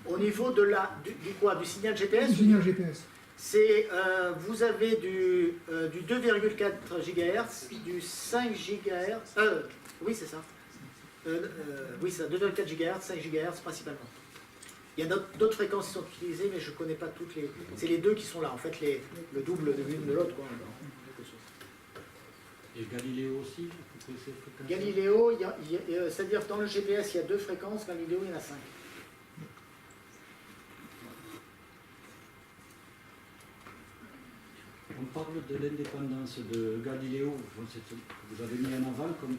Au niveau de du signal GPS? Du signal GPS. Vous avez du 2,4 GHz, du 5 GHz, oui c'est ça. Oui, c'est 2,4 GHz, 5 GHz principalement. Il y a d'autres fréquences qui sont utilisées, mais je ne connais pas toutes les... C'est les deux qui sont là, en fait, le double de l'une de l'autre. Et Galileo aussi? Galileo, c'est-à-dire dans le GPS, il y a 2 fréquences, Galileo, il y en a 5. On parle de l'indépendance de Galileo, vous avez mis en avant comme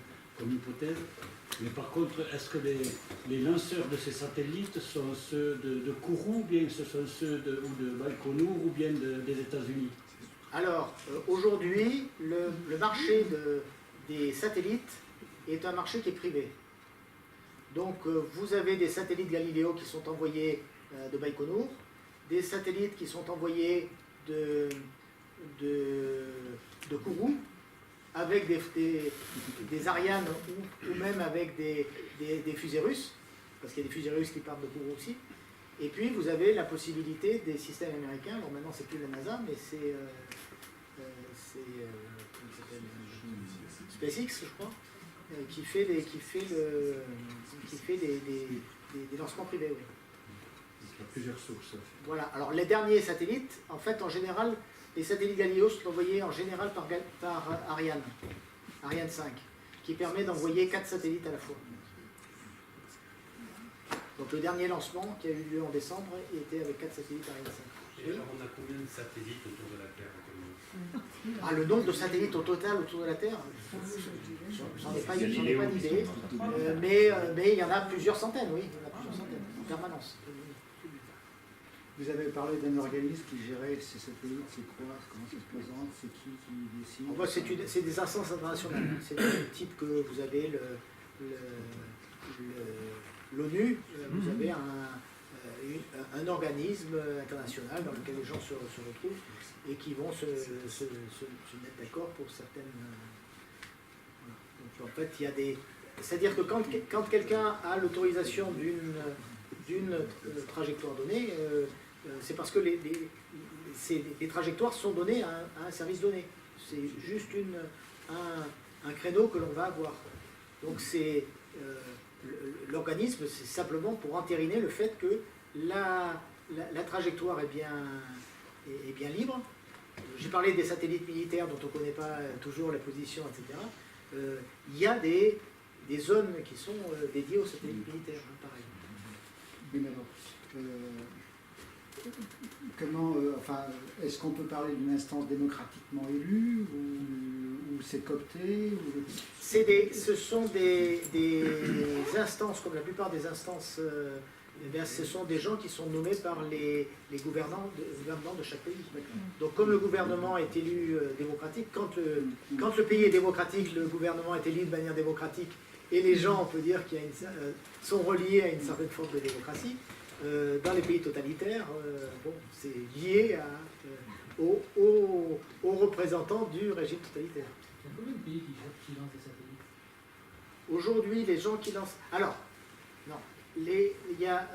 hypothèse, mais par contre, est-ce que les lanceurs de ces satellites sont ceux de Kourou, ou bien ce sont ceux de Baïkonour, ou bien des États-Unis? Alors, aujourd'hui, le marché des satellites est un marché qui est privé. Donc vous avez des satellites Galileo qui sont envoyés de Baïkonour, des satellites qui sont envoyés de Kourou, avec des Ariane ou même avec des fusées russes, parce qu'il y a des fusées russes qui partent de Kourou aussi. Et puis vous avez la possibilité des systèmes américains, alors maintenant c'est plus la NASA, mais c'est comment ça s'appelle, SpaceX, je crois, qui fait des lancements privés. Oui. Il y a plusieurs sources. Voilà, alors les derniers satellites, en fait, en général, les satellites Galileo sont envoyés en général par Ariane 5, qui permet d'envoyer 4 satellites à la fois. Donc le dernier lancement qui a eu lieu en décembre était avec 4 satellites Ariane 5. Et alors on a combien de satellites autour de la Terre actuellement? Ah, le nombre de satellites au total autour de la Terre, j'en ai pas d'idée, mais il y en a plusieurs centaines, oui, il y en a plusieurs centaines, en permanence. Vous avez parlé d'un organisme qui gérait ces satellites, c'est quoi? Comment ça se présente? C'est qui décide? C'est des instances internationales. C'est du type que vous avez l'ONU, vous avez un organisme international dans lequel les gens se retrouvent et qui vont se mettre d'accord pour certaines... Voilà. Donc en fait, il y a des... C'est-à-dire que quand quelqu'un a l'autorisation d'une trajectoire donnée, c'est parce que les trajectoires sont données à un service donné. C'est juste un créneau que l'on va avoir. Donc c'est l'organisme, c'est simplement pour entériner le fait que la trajectoire est bien libre. J'ai parlé des satellites militaires dont on ne connaît pas toujours la position, etc. Il y a des zones qui sont dédiées aux satellites militaires, pareil. Oui, mais alors, comment, est-ce qu'on peut parler d'une instance démocratiquement élue ou c'est coopté Ce sont des instances, comme la plupart des instances, ce sont des gens qui sont nommés par les gouvernants de chaque pays. Donc comme le gouvernement est élu démocratique, quand le pays est démocratique, le gouvernement est élu de manière démocratique, et les gens, on peut dire, sont reliés à une certaine forme de démocratie. Dans les pays totalitaires, c'est lié aux représentants du régime totalitaire. Il y a combien de pays qui lancent des satellites? Aujourd'hui, les gens qui lancent... Alors, non, il y a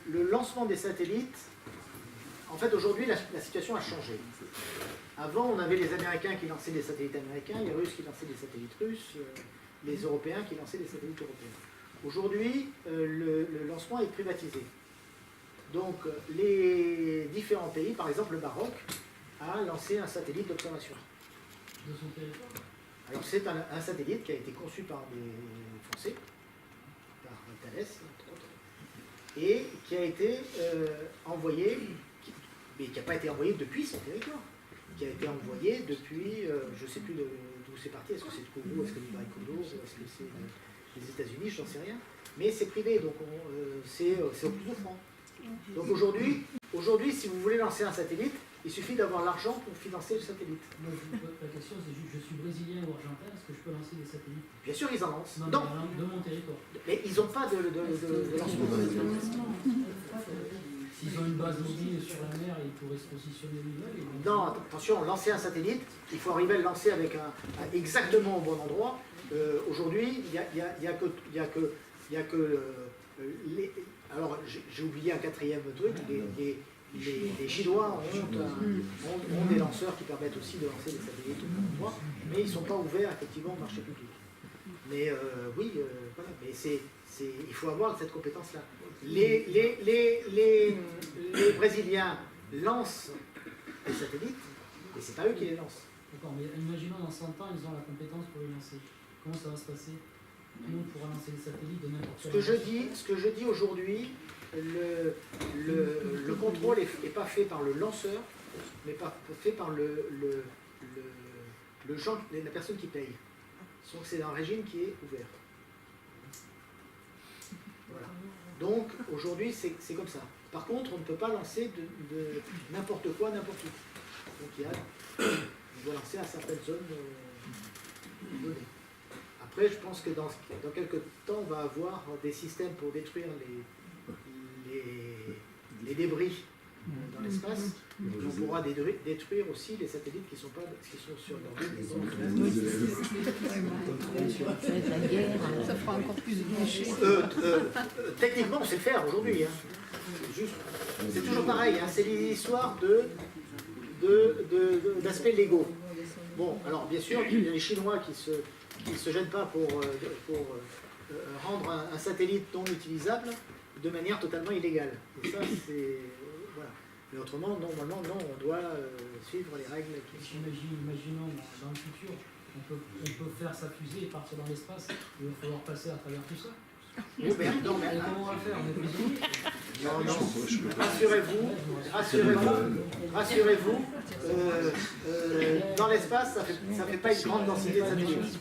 le lancement des satellites. En fait, aujourd'hui, la situation a changé. Avant, on avait les Américains qui lançaient des satellites américains, les Russes qui lançaient des satellites russes, les Européens qui lançaient des satellites européens. Aujourd'hui, le lancement est privatisé. Donc, les différents pays, par exemple le Maroc, a lancé un satellite d'observation. De son territoire? Alors, c'est un satellite qui a été conçu par des Français, par Thales, entre autres, et qui a été envoyé, mais qui n'a pas été envoyé depuis son territoire, qui a été envoyé depuis, je ne sais plus d'où c'est parti, est-ce que c'est de Kourou, est-ce que c'est de Baïkonour, est-ce que c'est les États-Unis, je n'en sais rien, mais c'est privé, donc c'est au plus offrant. Donc aujourd'hui, si vous voulez lancer un satellite, il suffit d'avoir l'argent pour financer le satellite. La question c'est juste, je suis brésilien ou argentin, est-ce que je peux lancer des satellites? Bien sûr, ils en lancent. Non, de mon territoire. Mais ils n'ont pas de lancement. S'ils ont une base mobile sur la mer, ils pourraient se positionner où ils veulent. Non, attention, lancer un satellite, il faut arriver à le lancer avec exactement au bon endroit. Aujourd'hui, il n'y a que les... Alors, j'ai oublié un quatrième truc, les Chinois ont des lanceurs qui permettent aussi de lancer des satellites au bon endroit, mais ils ne sont pas ouverts effectivement au marché public. Mais oui, voilà, mais il faut avoir cette compétence-là. Les Brésiliens lancent des satellites, mais ce n'est pas eux qui les lancent. D'accord, mais imaginons dans 100 ans, ils ont la compétence pour les lancer. Comment ça va se passer? Tout le monde pourra lancer des satellites de n'importe quel Ce que je dis aujourd'hui, le contrôle n'est pas fait par le lanceur, mais fait par la personne qui paye. Donc c'est un régime qui est ouvert. Voilà. Donc aujourd'hui c'est comme ça. Par contre, on ne peut pas lancer de n'importe quoi, n'importe où. Donc on doit lancer à certaines zones données. Après, je pense que dans quelques temps, on va avoir des systèmes pour détruire les débris dans l'espace. On pourra détruire aussi les satellites qui sont sur l'orbite. Ça fera encore plus de bouchées. Techniquement, on sait le faire aujourd'hui. Hein. C'est toujours pareil, hein. C'est l'histoire d'aspects légaux. Bon, alors bien sûr, il y a les Chinois qui se gênent pas pour rendre un satellite non utilisable de manière totalement illégale. Et ça, c'est... Voilà. Mais autrement, normalement, non, on doit suivre les règles qui sont... Imaginons dans le futur, on peut faire sa fusée et partir dans l'espace, il va falloir passer à travers tout ça. Oui, mais non, mais... Comment on va faire? On est prisonnier. Non, rassurez-vous, dans l'espace, ça fait pas une grande densité de satellites.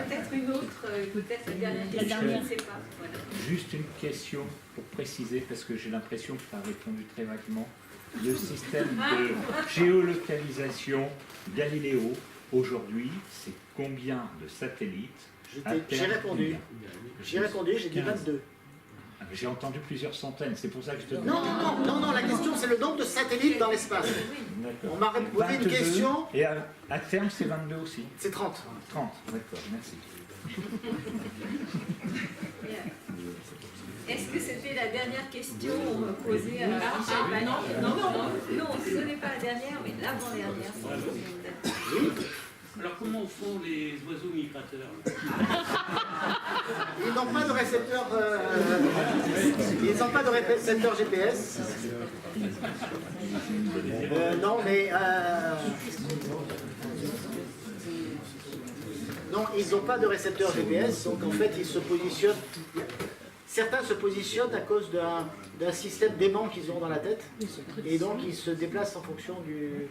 Peut-être une autre, peut-être la dernière, je ne sais pas. Voilà. Juste une question pour préciser, parce que j'ai l'impression que tu as répondu très vaguement. Le système de géolocalisation Galileo, aujourd'hui, c'est combien de satellites? J'ai répondu, j'ai dit 22. J'ai entendu plusieurs centaines, c'est pour ça que je te demande. Non, la question c'est le nombre de satellites dans l'espace. On m'a posé une question. Et à terme, c'est 22 aussi? C'est 30. 30, d'accord, merci. Est-ce que c'était la dernière question posée à Michel Panon? Non, ce n'est pas la dernière, mais l'avant-dernière. Alors comment font les oiseaux migrateurs? Ils n'ont pas de récepteur. Ils n'ont pas de récepteur GPS. Non, mais non, ils n'ont pas de récepteur GPS. Donc en fait, ils se positionnent. Certains se positionnent à cause d'un système d'aimant qu'ils ont dans la tête, et donc ils se déplacent en fonction du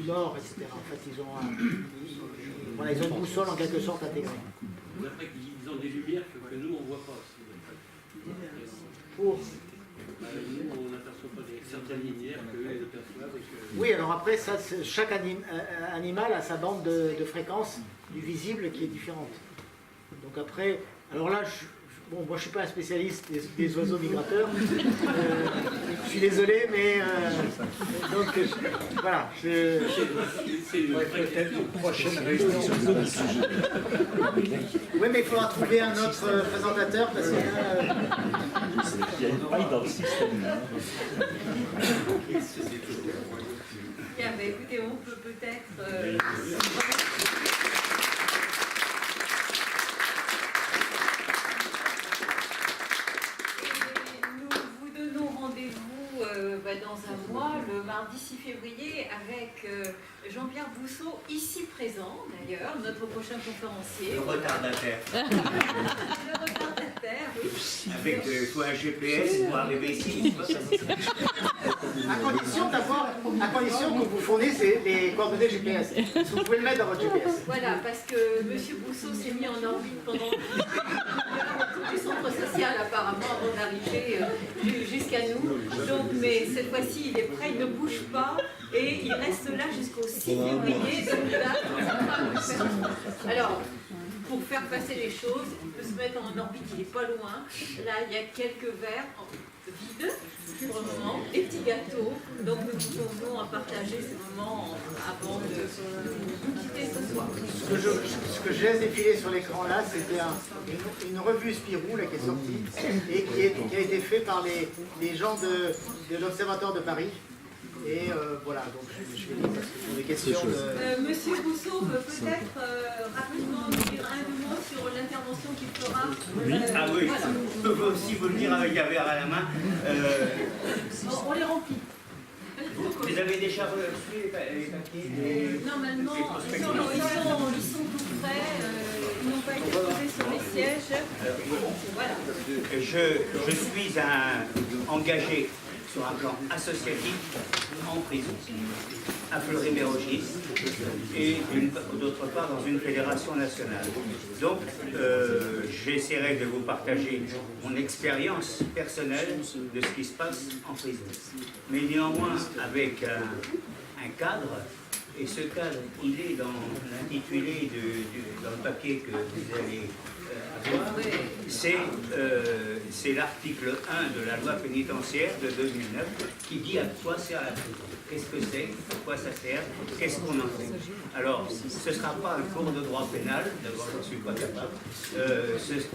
nord, etc. En fait, ils ont une boussole en quelque sorte intégrée. D'après qu'ils ont des lumières que nous, on ne voit pas. Pour nous, on n'aperçoit pas certaines lumières qu'eux, ils aperçoivent. Oui, alors après, ça, chaque animal a sa bande de fréquence du visible qui est différente. Donc après, alors là, bon, moi je suis pas un spécialiste des oiseaux migrateurs, je suis désolé, mais donc voilà. C'est peut-être une prochaine réunion. Oui, mais il faudra trouver un autre présentateur parce que là, il y a une faille dans le système. Bien, bah, écoutez, on peut peut-être... dans un mois, le mardi 6 février, avec Jean-Pierre Bousseau, ici présent d'ailleurs, notre prochain conférencier. Le retardataire. Le retardataire, oui. Avec soit un GPS pour arriver ici. à condition que vous fournissez les coordonnées GPS. Vous pouvez le mettre dans votre GPS. Voilà, parce que M. Bousseau s'est mis en orbite pendant tout le centre social apparemment avant d'arriver jusqu'à nous. Donc, mais cette fois-ci, il est prêt, il ne bouge pas et il reste là jusqu'au 6 février. Donc là, alors, pour faire passer les choses, il peut se mettre en orbite, il n'est pas loin. Là, il y a quelques verres vides pour le moment, des petits gâteaux. Donc nous pouvons partager ce moment avant de nous quitter ce soir. Ce que je laisse défiler sur l'écran là, c'était une revue Spirou là, qui est sortie et qui a été fait par les gens de l'Observatoire de Paris. Et voilà, donc je vais dire parce que pour des questions de... Monsieur Bousseau peut peut-être rapidement nous dire un mot sur l'intervention qu'il fera. Oui. Ah oui, voilà. Je peux aussi vous le dire avec un verre à la main. On les remplit. Vous avez déjà reçu les papiers Normalement, ils sont tout prêts, ils n'ont pas été posés sur les sièges. Voilà. Je suis engagé sur un plan associatif en prison, à Fleury-Mérogis, et d'autre part dans une fédération nationale. Donc, j'essaierai de vous partager mon expérience personnelle de ce qui se passe en prison. Mais néanmoins, avec un cadre Et ce cadre, il est dans l'intitulé dans le papier que vous allez c'est l'article 1 de la loi pénitentiaire de 2009 qui dit à quoi sert la prison. Qu'est-ce que c'est, à quoi ça sert, qu'est-ce qu'on en fait. Alors, ce ne sera pas un cours de droit pénal, d'abord je ne suis pas capable,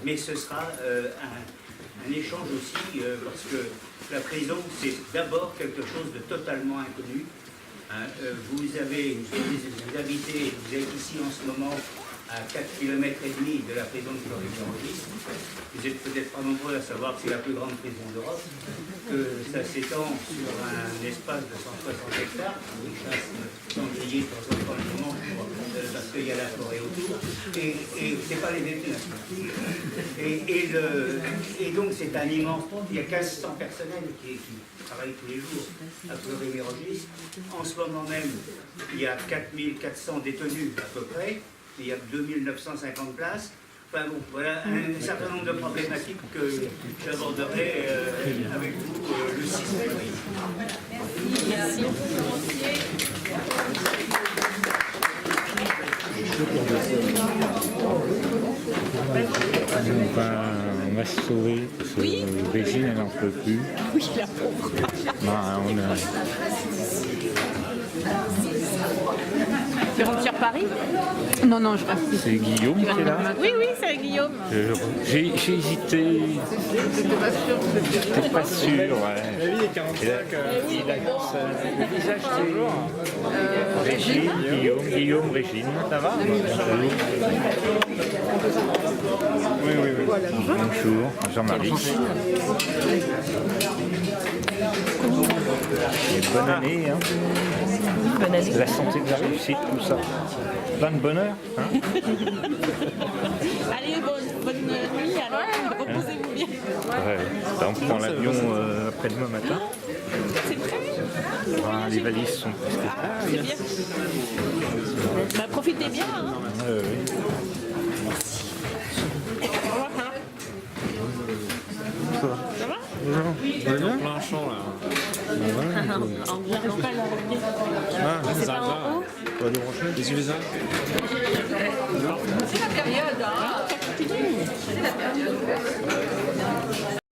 mais ce sera un échange aussi, parce que la prison, c'est d'abord quelque chose de totalement inconnu. Hein, vous habitez ici en ce moment à 4,5 km de la prison de Fleury-Mérogis. Vous n'êtes peut-être pas nombreux à savoir que c'est la plus grande prison d'Europe, que ça s'étend sur un espace de 160 hectares, où ils chassent sangliers de temps en temps le dimanche, parce qu'il y a la forêt autour, et c'est pas les détenus. Et donc c'est un immense, il y a 1500 personnels qui travaillent tous les jours à Fleury-Mérogis. En ce moment même, il y a 4400 détenus à peu près, il y a 2950 places. Enfin bon, voilà un certain nombre de problématiques que j'aborderai avec vous le 6 février. Merci. On va se sauver. Oui. Régine, elle n'en peut plus. Oui, la pauvre. Tu rentres sur Paris? Non, non, je reste ici. C'est Guillaume qui est là? Oui, oui, c'est Guillaume. J'ai hésité. J'étais pas sûr, ouais. Il est 45. Il a le visage c'est Régine, Guillaume, Régine. Ça va? Oui. Bonjour, Jean-Marie. Et bonne année, hein. Bonne année. La santé, de la réussite, tout ça. Plein de bonheur, hein. Allez, bonne nuit, alors. Reposez-vous bien. Ouais. On prend l'avion après-demain matin. C'est prêt? Les valises sont presque prêtes. C'est bien. Bah, profitez bien, hein. Oui. Ça va? On est en plein champ là. J'arrive pas à la regarder. C'est pas en haut? On va nous brancher. Les yeux les uns. C'est la période, hein. C'est la période.